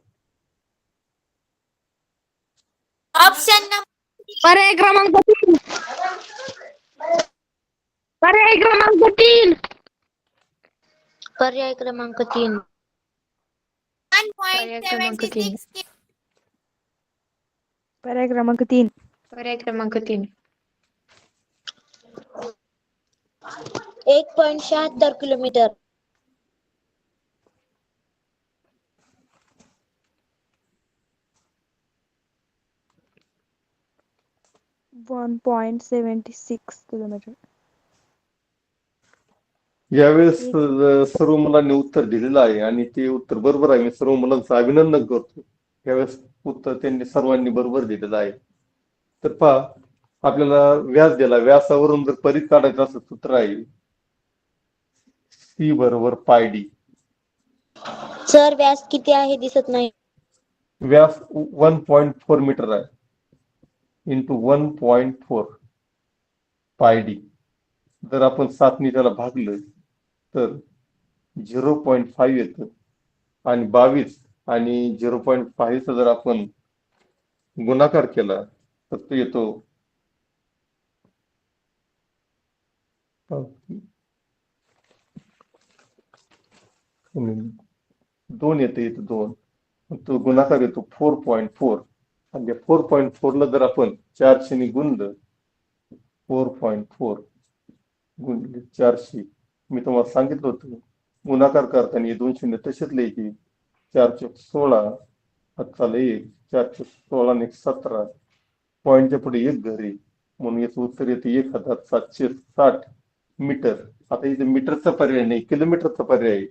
Speaker 4: पर्याय क्रमांक 3. पर्याय क्रमांक 3.
Speaker 3: पर्याय क्रमांक 3.
Speaker 6: पर्याय क्रमांक 3.
Speaker 3: पर्याय क्रमांक 3.
Speaker 6: पर्याय क्रमांक 3.
Speaker 3: 1.76 किलोमीटर. 1.76 किलोमीटर.
Speaker 2: यावेळेस सर्व मुलांनी उत्तर दिलेलं आहे आणि ते उत्तर बरोबर आहे. मी सर्व मुलांचं अभिनंदन करतो. यावेळेस उत्तर त्यांनी सर्वांनी बरोबर दिलेलं आहे. तर पहा, आपल्याला व्यास दिला, व्यासावरून जर परिघ काढायचं असं सूत्र आहे C बरोबर पाय डी.
Speaker 3: सर व्यास किती आहे दिसत नाही.
Speaker 2: व्यास 1.4 मीटर आहे इंटू 1.4 पाय डी. जर आपण 7 ने त्याला भागलं तर 0.5 येतं आणि 22 आणि 0.5 चा जर आपण गुणाकार केला तर तो येतो 2 येते, इथं 2. तो गुणाकार येतो 4.4 आणि 4.4 ला जर आपण 400 ने गुणलं 4.4 गुणिले 400, मी तुम्हाला सांगितलं होतं गुणाकार करताना हे 2 शून्य तसेच लिहायचे. 4 चोक 16 हाताला 1, 4 चोक 16 ने 17, पॉईंटच्या पुढे 1 घरी, म्हणून याचं उत्तर येते 1760 मीटर. आता इथे मीटरचा पर्याय नाही, किलोमीटरचा पर्याय आहे.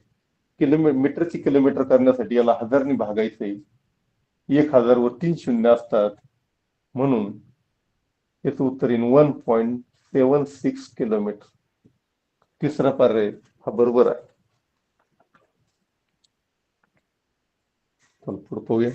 Speaker 2: मीटरची किलोमीटर करण्यासाठी याला 1000 ने भागायचंय. 1000 वर 3 शून्य असतात, म्हणून याचं उत्तर येईल 1.76 किलोमीटर. तिसरा पर्याय हा बरोबर आहे. चल पुढे पाहूया.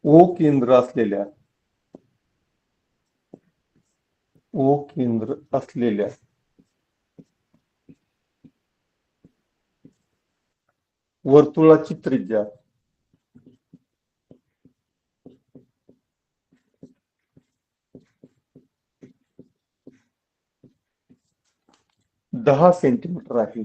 Speaker 2: ओ केंद्र असलेल्या वर्तुळाची त्रिज्या 10 सेंटीमीटर आहे.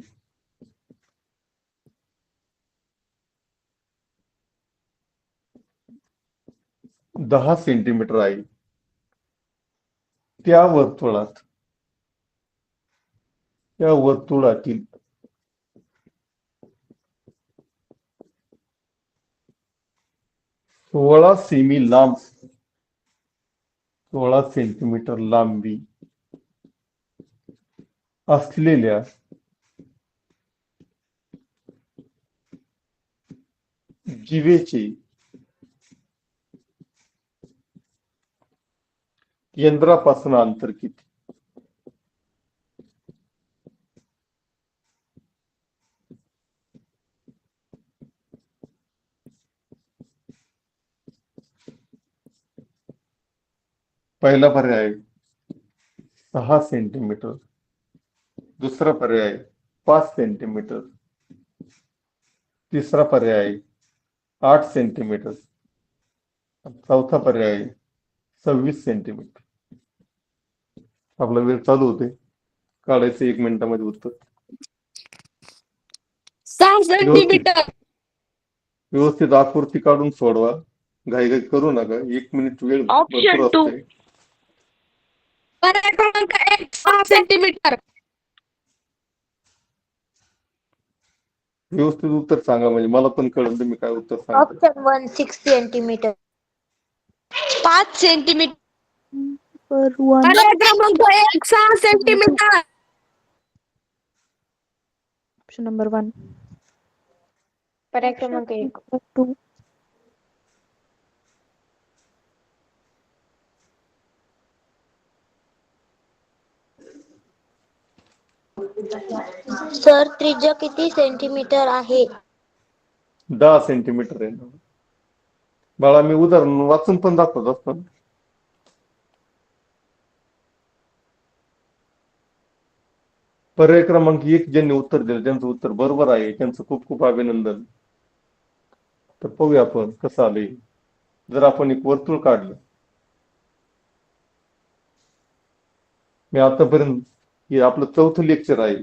Speaker 2: 10 सेंटीमीटर आहे. त्या वर्तुळातील 16 सेमी लांब, 16 सेंटीमीटर लांबी असलेल्या जीवेचे केंद्रापासून अंतर किती? पहिला पर्याय 6 सेंटीमीटर. दुसरा पर्याय 5 सेंटीमीटर. तिसरा पर्याय 8 सेंटीमीटर. चौथा पर्याय 26 सेंटीमीटर. आपला वेळ चालू होते. काढायचं 1 मिनिटामध्ये उत्तर.
Speaker 4: 6
Speaker 2: व्यवस्थित
Speaker 4: सेंटीमीटर.
Speaker 2: व्यवस्थित आकृती काढून सोडवा. घाईघाई करू नका. 1 मिनिट वेळ भरपूर
Speaker 4: ऑप्शन 2.
Speaker 2: असते.
Speaker 4: पर्याय क्रमांक 1 6 सेंटीमीटर.
Speaker 2: व्यवस्थित उत्तर सांगा म्हणजे मला पण कळलं तुम्ही काय उत्तर सांगता.
Speaker 6: Option 1 6 centimetre.
Speaker 4: 5 सेंटीमीटर.
Speaker 3: पर वन
Speaker 4: पर्याय क्रमांक 1 6 सेंटीमीटर.
Speaker 3: Option number 1.
Speaker 6: पर्याय क्रमांक 1.
Speaker 3: 2.
Speaker 6: सर त्रिज्या किती सेंटीमीटर आहे?
Speaker 2: 10 सेंटीमीटर आहे. बाळा मी उदाहरण वाचून पण दाखवत असतो. पर्याय क्रमांक 1 ज्यांनी उत्तर दिलं त्यांचं उत्तर बरोबर आहे. त्यांचं खूप खूप अभिनंदन. तर पाहूया आपण कसं आलंय. जर आपण एक वर्तुळ काढलं. मी आतापर्यंत हे आपलं 4थं लेक्चर आहे.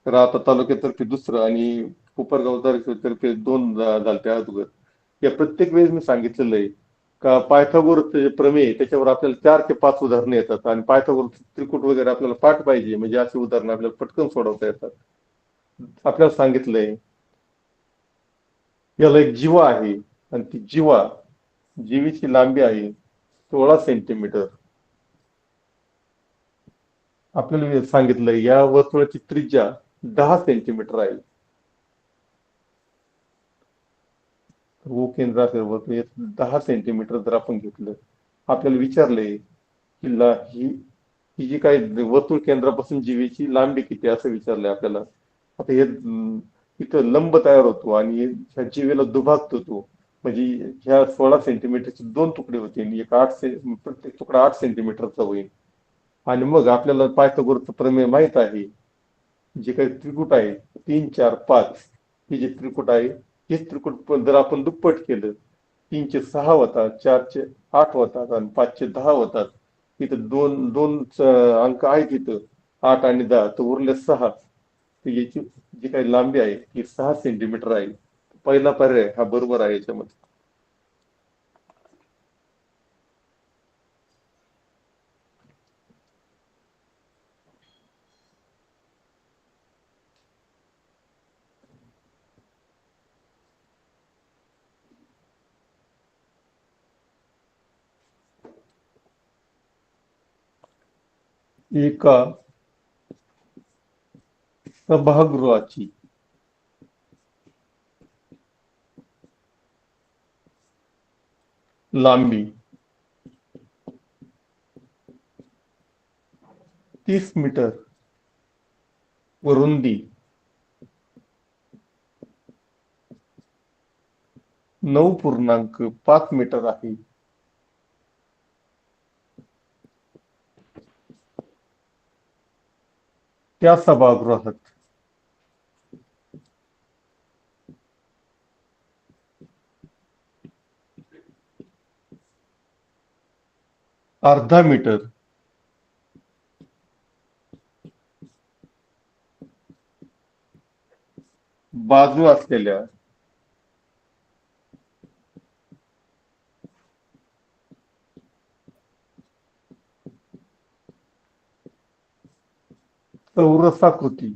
Speaker 2: तर आता तालुक्यातर्फे दुसरं आणि कोपरगाव तर्फे 2 झालते अगोदर. या प्रत्येक वेळेस मी सांगितलेलं आहे का पायथागोरसचे प्रमेय आहे, त्याच्यावर आपल्याला 4 ते 5 उदाहरणं येतात आणि पायथागोरस त्रिकूट वगैरे आपल्याला पाठ पाहिजे म्हणजे अशी उदाहरणं आपल्याला पटकन सोडवता येतात. आपल्याला सांगितलंय याला एक जीवा आहे आणि ती जीवीची लांबी आहे 16 सेंटीमीटर. आपल्याला सांगितलंय या वर्तुळाची त्रिज्या 10 सेंटीमीटर आहे. वो केंद्र असेल वर्तुळ 10 सेंटीमीटर जर आपण घेतलं. आपल्याला विचारलंय की ही जी काही वर्तुळ केंद्रापासून जीवीची लांबी किती असं विचारलंय आपल्याला. आता हे इथं लंब तयार होतो आणि ह्या जीवेला दुभागतो तो. म्हणजे ह्या 16 सेंटीमीटरचे 2 तुकडे होतील. एक प्रत्येक तुकडा 8 सेंटीमीटरचा होईल. आणि मग आपल्याला पायथागोरसचं प्रमेय माहित आहे. जे काही त्रिकूट आहे 3 4 5 हे जे त्रिकूट आहे हेच त्रिकूट जर आपण दुप्पट केलं 3 चे 6 होतात, 4 चे 8 होतात आणि 5 चे 10 होतात. इथं दोन अंक आहेत इथं 8 आणि 10 तर उरले 6. तर याची जी काही लांबी आहे ती 6 सेंटीमीटर आहे. पहिला पर्याय हा बरोबर आहे याच्यामध्ये. एका सभागृहाची लांबी 30 मीटर व रुंदी 9.5 मीटर आहे. त्या सभागृहात अर्धा मीटर बाजू असलेल्या चौरसाकृती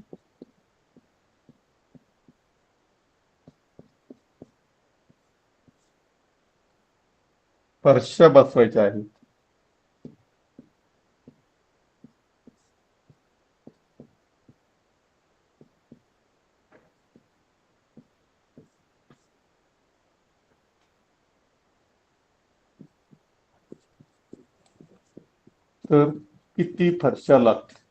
Speaker 2: फरशा बसवायच्या आहेत. तर किती फरशा लागतील?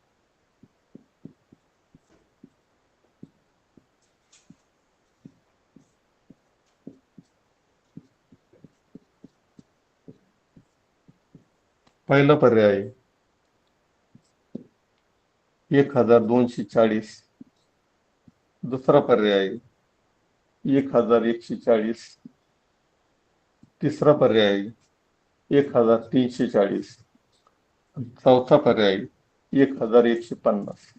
Speaker 2: पहिला पर्याय 1240. दुसरा पर्याय 1140. तिसरा पर्याय 1340. चौथा पर्याय 1150.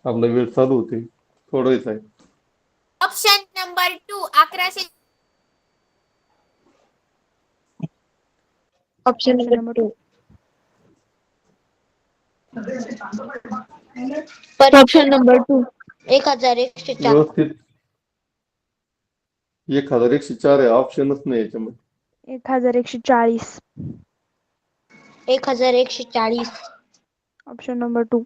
Speaker 2: आपला वेळ चालू होते, सोडवायचा आहे.
Speaker 6: Option number 2 1100.
Speaker 4: Option number 2. Option number 2.
Speaker 6: 1104.
Speaker 2: व्यवस्थित 1104 आहे, ऑप्शनच नाही याच्यामध्ये.
Speaker 3: 1140.
Speaker 6: 1140.
Speaker 3: Option number 2.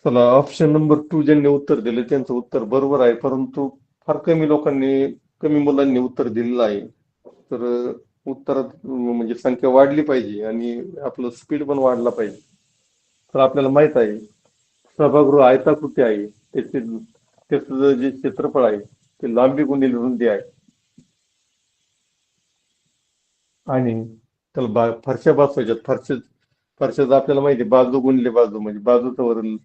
Speaker 2: चला, ऑप्शन नंबर 2 ज्यांनी उत्तर दिले त्यांचं उत्तर बरोबर आहे, परंतु फार कमी मुलांनी उत्तर दिलेलं आहे. तर उत्तरात म्हणजे संख्या वाढली पाहिजे आणि आपलं स्पीड पण वाढला पाहिजे. तर आपल्याला माहित आहे सभागृह आयताकृती आहे, त्याचं जे क्षेत्रफळ आहे ते लांबी गुणिले रुंदी आहे. आणि त्याला फरशा बसवायच्यात. फरशाचं आपल्याला माहिती आहे, बाजू गुणिले बाजू म्हणजे बाजूचं वरील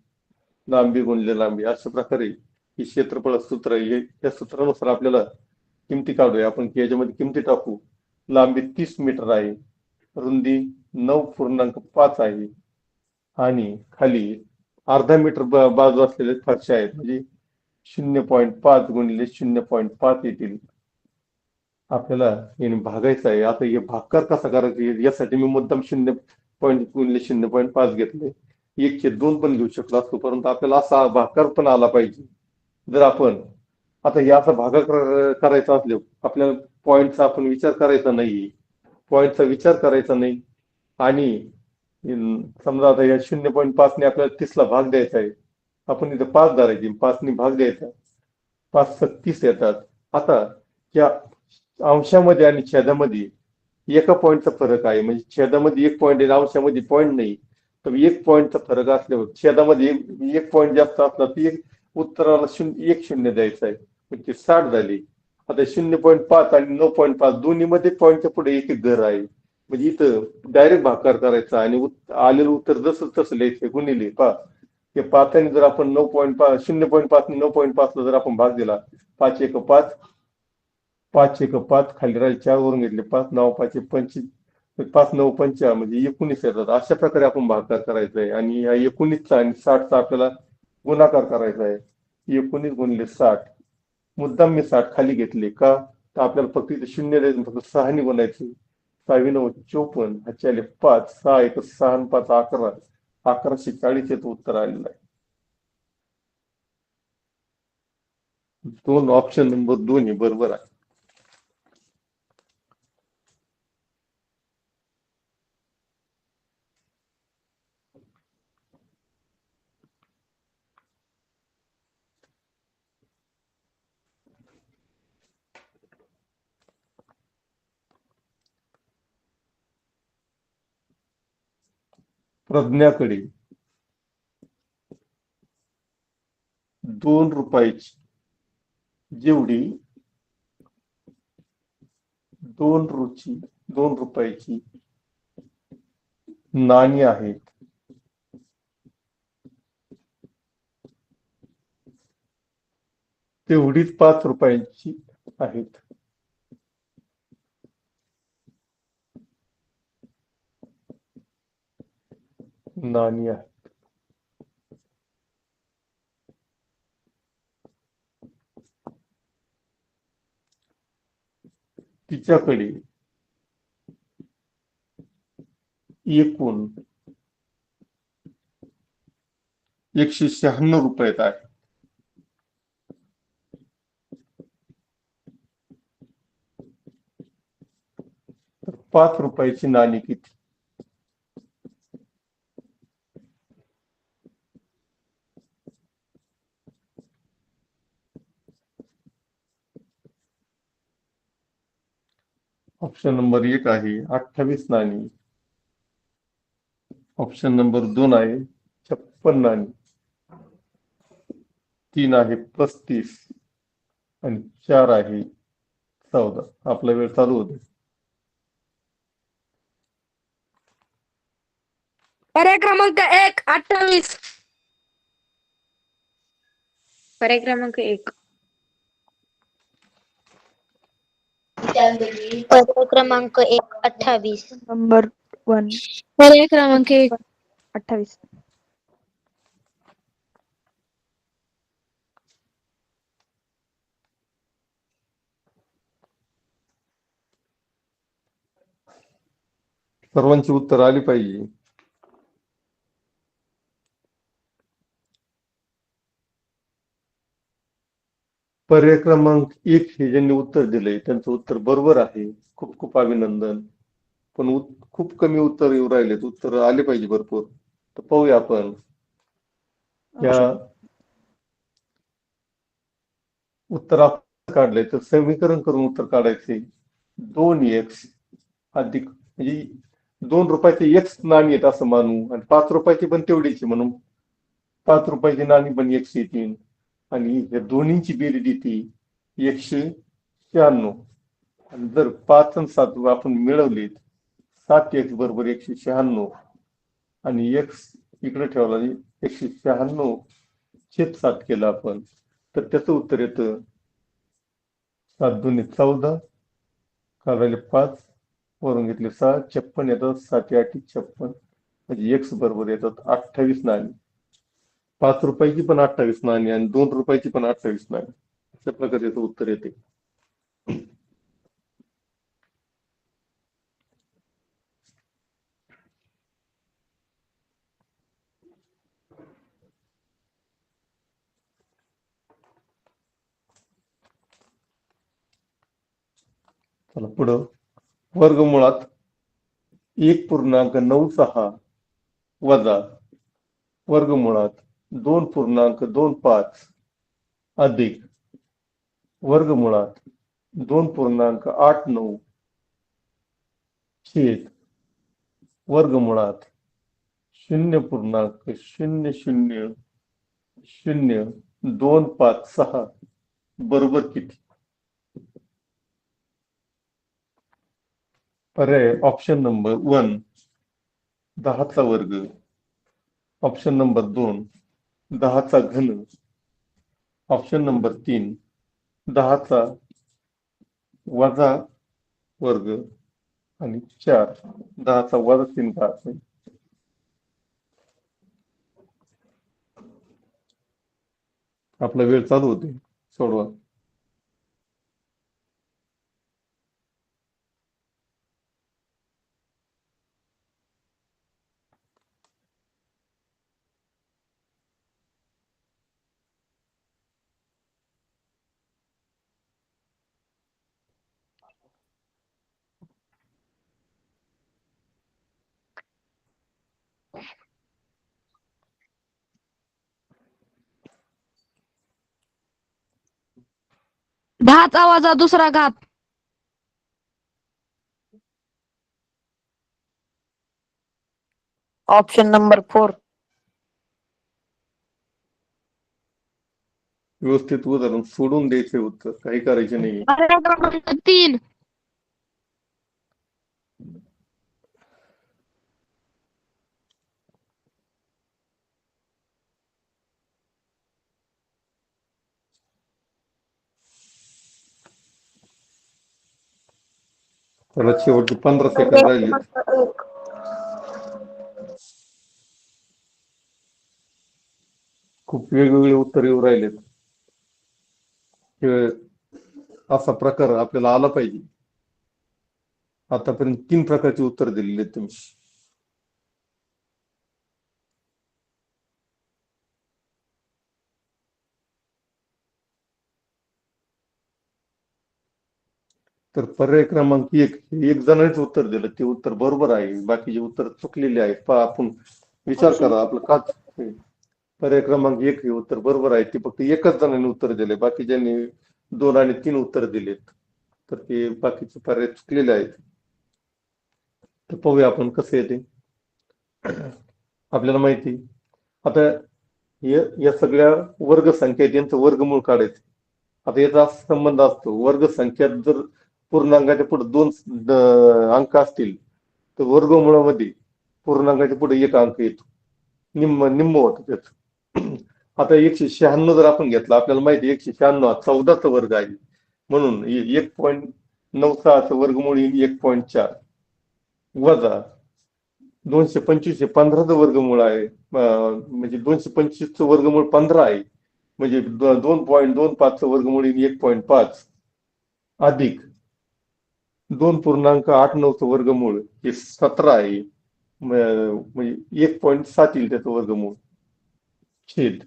Speaker 2: लांबी गुणिले लांबी, अशा प्रकारे ही क्षेत्रफळ सूत्र आहे. या सूत्रानुसार आपल्याला किमती काढूया आपण, की याच्यामध्ये किमती टाकू. लांबी 30 मीटर आहे, रुंदी 9.5 आहे आणि खाली अर्धा मीटर बाजू असलेले फरशा आहेत, म्हणजे 0.5 गुणिले 0.5 येतील. आपल्याला याने भागायचं आहे. आता हे भागाकार कसा करायचा यासाठी मी मुद्दाम 0 गुणिले 0.5 घेतले. 1/2 पण घेऊ शकलो असतो, परंतु आपल्याला असा भागाकार पण आला पाहिजे. जर आपण आता याचा भागाकार करायचा असले, आपल्याला पॉईंटचा आपण विचार करायचा नाही. आणि समजा आता या 0.5 ने आपल्याला 30 ला भाग द्यायचा आहे, आपण इथे 5 धरायची, 5 ने भाग द्यायचा, 5 × 30 येतात. आता या अंशामध्ये आणि छेदामध्ये एका पॉईंटचा फरक आहे, म्हणजे छेदामध्ये 1 पॉईंट आहे, अंशामध्ये पॉईंट नाही. तर 1 पॉईंटचा फरक असल्यावर छेदामध्ये 1 पॉईंट जास्त असला तर उत्तराला 1 द्यायचा आहे, म्हणजे 60 झाली. आता 0.5 आणि 9.5 दोन्ही मध्ये पॉईंटच्या पुढे एक घर आहे, म्हणजे इथं डायरेक्ट भागाकार करायचा आणि आलेलं उत्तर जसं तसं लिहायचं गुणिले 5. ते 5 जर आपण 9.5 0.5 ने 9.5 ला जर आपण भाग दिला, 5 × 1 = 5, 5 × 1 = 5, खाली राहिले 4 वरून घेतले 5, 9 × 5 = 25, 5 × 9 = 50 म्हणजे 19 येतात. अशा प्रकारे आपण भागाकार करायचा आहे आणि या 19चा आणि 60चा आपल्याला गुणाकार करायचा आहे. 19 गुणिले 60, मुद्दाम मी 60 खाली घेतले का, तर आपल्याला फक्त इथे 0 द्यायचं, फक्त 6 ने गुणायचे. 6 × 9 = 54, 5, 6 × 1 = 6 आणि 5 = 11, 1140 याचं उत्तर आलेलं आहे. ऑप्शन नंबर 2 हे बरोबर आहे. प्रज्ञाकडे 2 रुपयाची जेवढी 2 रुपयाची नाणी आहेत, तेवढीच 5 रुपयांची आहेत. नाणी आहेत. तिच्याकडे एकूण 196 रुपये आहेत. 5 रुपयाची नाणी किती? ऑप्शन नंबर 1 आहे 28 नाणी. ऑप्शन नंबर 2 आहे 56 नाणी. 3 आहे 35 आणि 4 आहे 14. आपला वेळ चालू होते.
Speaker 4: पर्याय क्रमांक 1 28. पर्याय क्रमांक 1.
Speaker 6: पर्याय क्रमांक 1 28.
Speaker 3: नंबर 1
Speaker 4: पर्याय क्रमांक 1.
Speaker 3: 28.
Speaker 2: सर्वांची उत्तर आली पाहिजे. पर्याय क्रमांक 1 हे ज्यांनी उत्तर दिले त्यांचं उत्तर बरोबर आहे. खूप खूप अभिनंदन. पण खूप कमी उत्तर येऊ राहिलेत. उत्तर आले पाहिजे भरपूर. तर पाहूया आपण या उत्तर आपण काढले तर समीकरण करून उत्तर काढायचे. 2x अधिक म्हणजे 2 रुपयाचे x नाणी आहेत असं मानू आणि 5 रुपयाची पण तेवढीची म्हणून 5 रुपयाची नाणी पण x येतील आणि या दोन्हीची बेरीज येते 196. आणि जर 5 आणि 7 आपण मिळवलीत 7x बरोबर 196 आणि x इकडे ठेवला 196/7 केलं आपण तर त्याचं उत्तर येतं 7 दुनी 14 काढले 5 वरून घेतले 6 56 येतात 7 8 56 म्हणजे x बरोबर येतात 28 नाणी. 5 रुपयाची पण 28 नाणी आणि 2 रुपयाची पण 28 नाणी. अशा प्रकारे याचं उत्तर येते. चला पुढं वर्गमुळात 1.96 वजा वर्गमुळात 2.25 अधिक वर्गमुळात 2.89 छेद वर्गमुळात 0.0000256 बरोबर किती? पर्याय ऑप्शन नंबर 1 10चा वर्ग. ऑप्शन नंबर 2 10चा घन. ऑप्शन नंबर 3 10चा वजा वर्ग आणि 4 10चा वजा 3 घात. आपला वेळ चालू होते. सोडवा.
Speaker 4: दहाचा वजा दुसरा घात.
Speaker 3: Option number 4.
Speaker 2: व्यवस्थित उदाहरण सोडून द्यायचे उत्तर. काही करायचे नाही.
Speaker 4: पर्याय क्रमांक 3.
Speaker 2: त्याला शेवटचे 15 सेकंद राहिले. खूप वेगवेगळे उत्तर येऊ राहिलेत. असा प्रकार आपल्याला आला पाहिजे. आतापर्यंत 3 प्रकारचे उत्तर दिलेले आहेत तुम्ही. तर पर्याय क्रमांक 1 एक जणांच उत्तर दिलं ते उत्तर बरोबर आहे. बाकीचे उत्तर चुकलेले आहेत. पहा आपण विचार करा आपलं का. पर्याय क्रमांक 1 हे उत्तर बरोबर आहे. ते फक्त एकच जणांनी उत्तर दिले. बाकीच्यांनी 2 आणि 3 उत्तर दिलेत. तर ते बाकीचे पर्याय चुकलेले आहेत. तर पाहूया आपण कसं येते. आपल्याला माहिती आता या सगळ्या वर्ग संख्या आहेत, यांचं वर्गमूळ काढायचं. आता याचा असा संबंध असतो, वर्ग संख्यात जर पूर्णांकाच्या पुढे दोन अंक असतील तर वर्गमूळामध्ये पूर्णांकाच्या पुढे एक अंक येतो, निम्म निम्म होतं त्याच. आता 196 जर आपण घेतला, आपल्याला माहिती 196 हा 14चा वर्ग आहे, म्हणून 1.96चं वर्गमूळ येईल 1.4 वजा 225 हे 15चं वर्गमूळ आहे, म्हणजे 225चं वर्गमूळ 15 आहे, म्हणजे 2.25चं वर्गमूळ येईल 1.5 अधिक 2.89चं वर्गमूळ हे 17 आहे, म्हणजे 1.7 येईल त्याचं वर्गमूळ छेद.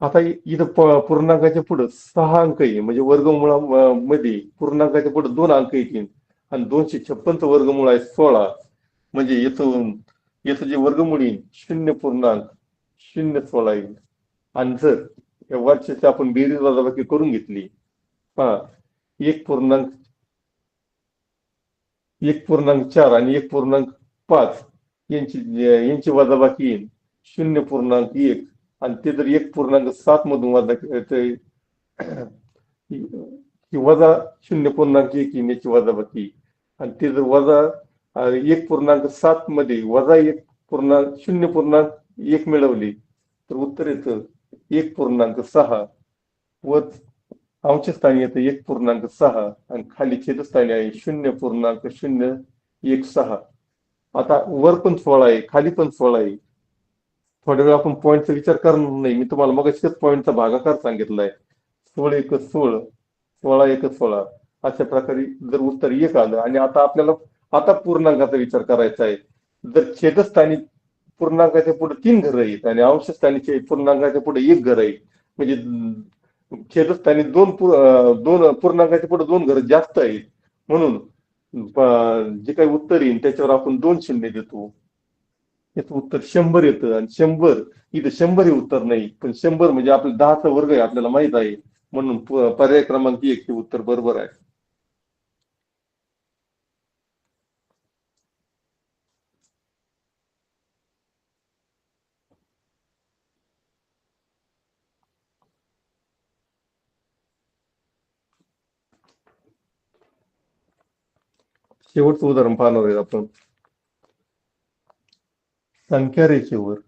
Speaker 2: आता इथं पूर्णांकाच्या पुढे 6 अंक आहे, म्हणजे वर्गमूळामध्ये पूर्णांकाच्या पुढे 2 अंक येतील आणि 256चं वर्गमूळ आहे 16, म्हणजे याचं जे वर्गमूळ येईल 0.016 येईल. आणि जर या वरच्याची आपण बेरीज वजाबाकी करून घेतली, पहा 1.4 आणि 1.5 यांची वजाबाकी येईल 0.1 आणि ते जर 1.7 मधून वजा केलं ही वजा 0.1 याची वजाबाकी, आणि ते जर वजा 1.7 मध्ये वजा 0.1 मिळवली तर उत्तर येतं 1.6 व अंशस्थानी येतं 1.6 आणि खाली छेदस्थानी आहे 0.016. आता वर पण 16 आहे, खाली पण 16 आहे. थोड्या वेळ आपण पॉईंटचा विचार करणार नाही, मी तुम्हाला मग पॉईंटचा भागाकार सांगितलाय. 16 एक 16, 16 एक 16, अशा प्रकारे जर उत्तर 1 आलं. आणि आता आपल्याला पूर्णांकाचा विचार करायचा आहे. जर छेदस्थानी पूर्णांकाच्या पुढे 3 घरं आहेत आणि अंशस्थानी पूर्णांकाच्या पुढे 1 घर आहे, म्हणजे छेदस्थानी दोन पूर्णांकाच्या पुढे 2 घरं जास्त आहेत, म्हणून जे काही उत्तर येईल त्याच्यावर आपण 2 शून्य देतो. याचं उत्तर 100 येतं. आणि 100 इथं 100 हे उत्तर नाही, पण 100 म्हणजे आपलं 10चा वर्ग आहे, आपल्याला माहित आहे, म्हणून पर्याय क्रमांक 1 हे उत्तर बरोबर आहे. शेवटचं उदाहरण पाहणार आहे आपण. संख्या रेषेवर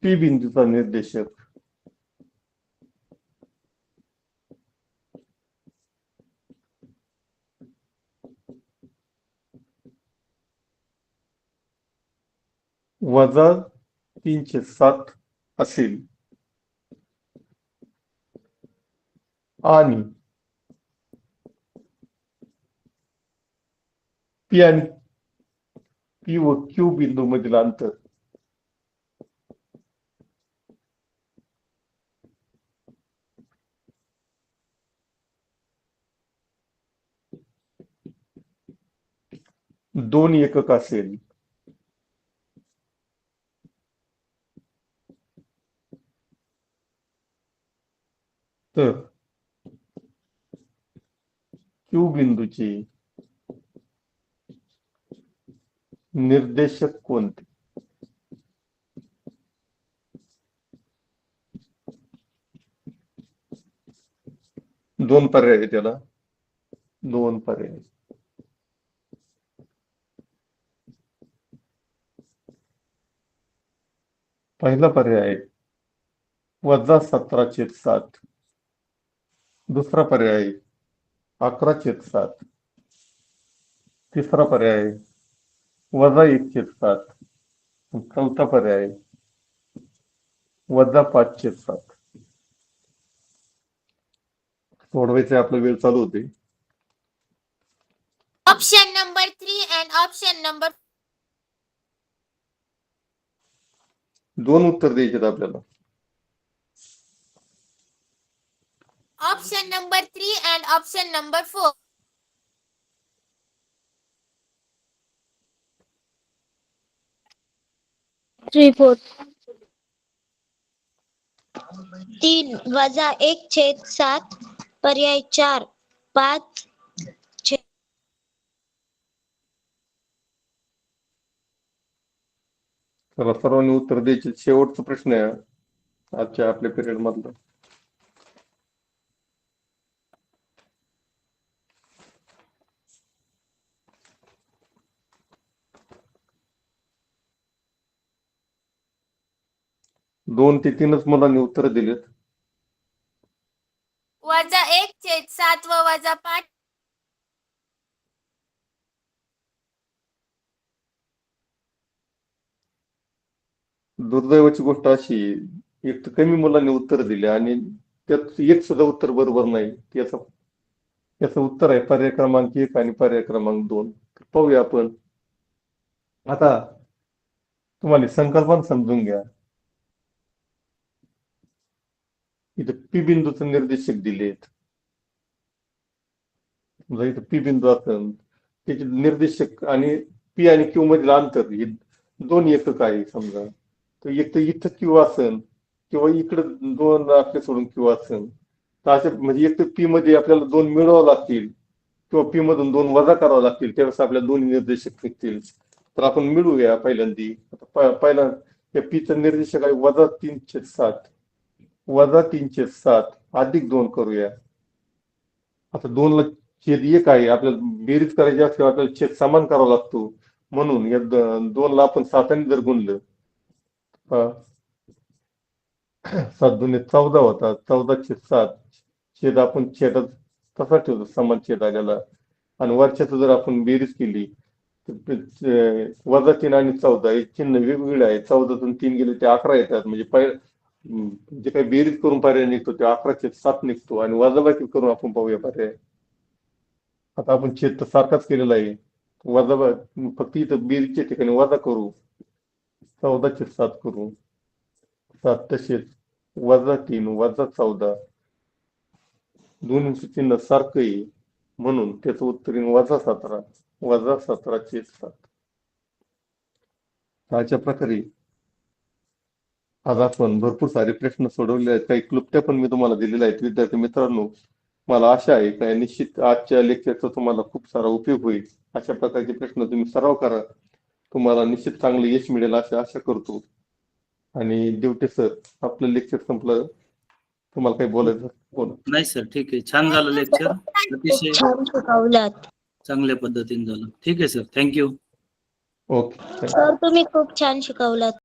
Speaker 2: पी बिंदूचा निर्देशक वजा 307 असेल आणि पी आणि पी व क्यू बिंदू मधील अंतर दोन एकक असेल तर क्यू बिंदूचे निर्देशक कोणते? दोन पर्याय आहेत त्याला, दोन पर्याय. पहिला पर्याय आहे वजा 17/7, दुसरा पर्याय आहे 11/7, तिसरा पर्याय आहे वजा 1/7, चौथा पर्याय आहे वजा 5/7. सोडवायचे आपला वेळ चालू होते.
Speaker 7: Option number 3 and option number
Speaker 2: दोन उत्तर द्यायचे आपल्याला.
Speaker 7: option number 3 and option number 4.
Speaker 3: 3, 4.
Speaker 6: 3 वजा 1/7 पर्याय 4 5
Speaker 2: चला सर्वांनी उत्तर द्यायचे. शेवटचा प्रश्न आहे आजच्या आपल्या पिरियड मधला. दोन ते तीनच मुलांनी उत्तर दिलेत.
Speaker 7: वजा 1/7 व वजा 5.
Speaker 2: दुर्दैवाची गोष्ट अशी एक तर कमी मुलांनी उत्तर दिले आणि त्यात एक सुद्धा उत्तर बरोबर नाही. याचं उत्तर आहे पर्याय क्रमांक 1 आणि पर्याय क्रमांक 2. पाहूया आपण. आता तुम्हाला संकल्पना समजून घ्या. इथं पी बिंदूचं निर्देशक दिलेत. समजा इथं पी बिंदू असेल त्याचे निर्देशक आणि पी आणि क्यू मधील अंतर हे 2 एकक आहे. समजा तर एक तर इथं क्यू असेल किंवा इकडे 2 आपले सोडून क्यू असेल तर असे म्हणजे एक तर पी मध्ये आपल्याला 2 मिळवावं लागतील किंवा पी मधून 2 वजा करावं लागतील त्यावेळेस आपल्याला दोन्ही निर्देशक निघतील. तर आपण मिळवूया पहिल्यांदी. पहिला या पीचं निर्देशक आहे वजा 3/7 वजा 3/7 अधिक 2 करूया. आता 2 ला छेद 1 आहे. आपल्याला बेरीज करायची असल्यावर आपल्याला छेद समान करावा लागतो. म्हणून या 2 ला आपण 7 ने जर गुणलं 7 दुने 14 होता. 14/7 छेद आपण छेदात तसा ठेवतो समान छेद आलेला. आणि वरच्याच जर आपण बेरीज केली तर वजा 3 आणि 14 हे चिन्ह वेगवेगळे आहे. 14तून 3 गेले ते 11 येतात. म्हणजे जे काही बेरीज करून पर्याय निघतो ते 11/7 निघतो. आणि वजाबाकी करून आपण पाहूया पर्याय. आता आपण छेद तर सारखाच केलेला आहे. फक्त इथं बेरीजच्या ठिकाणी वजा करू. 14/7 करू. 7 तसेच वजा 3 वजा 14 दोन्हीचं चिन्ह सारखं आहे. म्हणून त्याचं उत्तर येईल वजा 17 वजा 17/7. अशा प्रकारे आज आपण भरपूर सारे प्रश्न सोडवले आहेत. काही क्लुप्त्या पण मी तुम्हाला दिलेल्या आहेत. विद्यार्थी मित्रांनो, मला आशा आहे की निश्चित आजच्या लेक्चरचा तुम्हाला खूप सारा उपयोग होईल. अशा प्रकारचे प्रश्न तुम्ही सराव करा. तुम्हाला निश्चित चांगलं यश मिळेल अशी आशा करतो. आणि देवटे सर, आपलं लेक्चर संपलं. तुम्हाला काही बोलायचं बोला.
Speaker 1: नाही सर, ठीक आहे. छान झालं लेक्चर. अतिशय
Speaker 6: छान शिकवलात
Speaker 1: चांगल्या पद्धतीने झालं. ठीक आहे सर, थँक्यू.
Speaker 2: ओके.
Speaker 6: सर. तुम्ही खूप छान शिकवलात.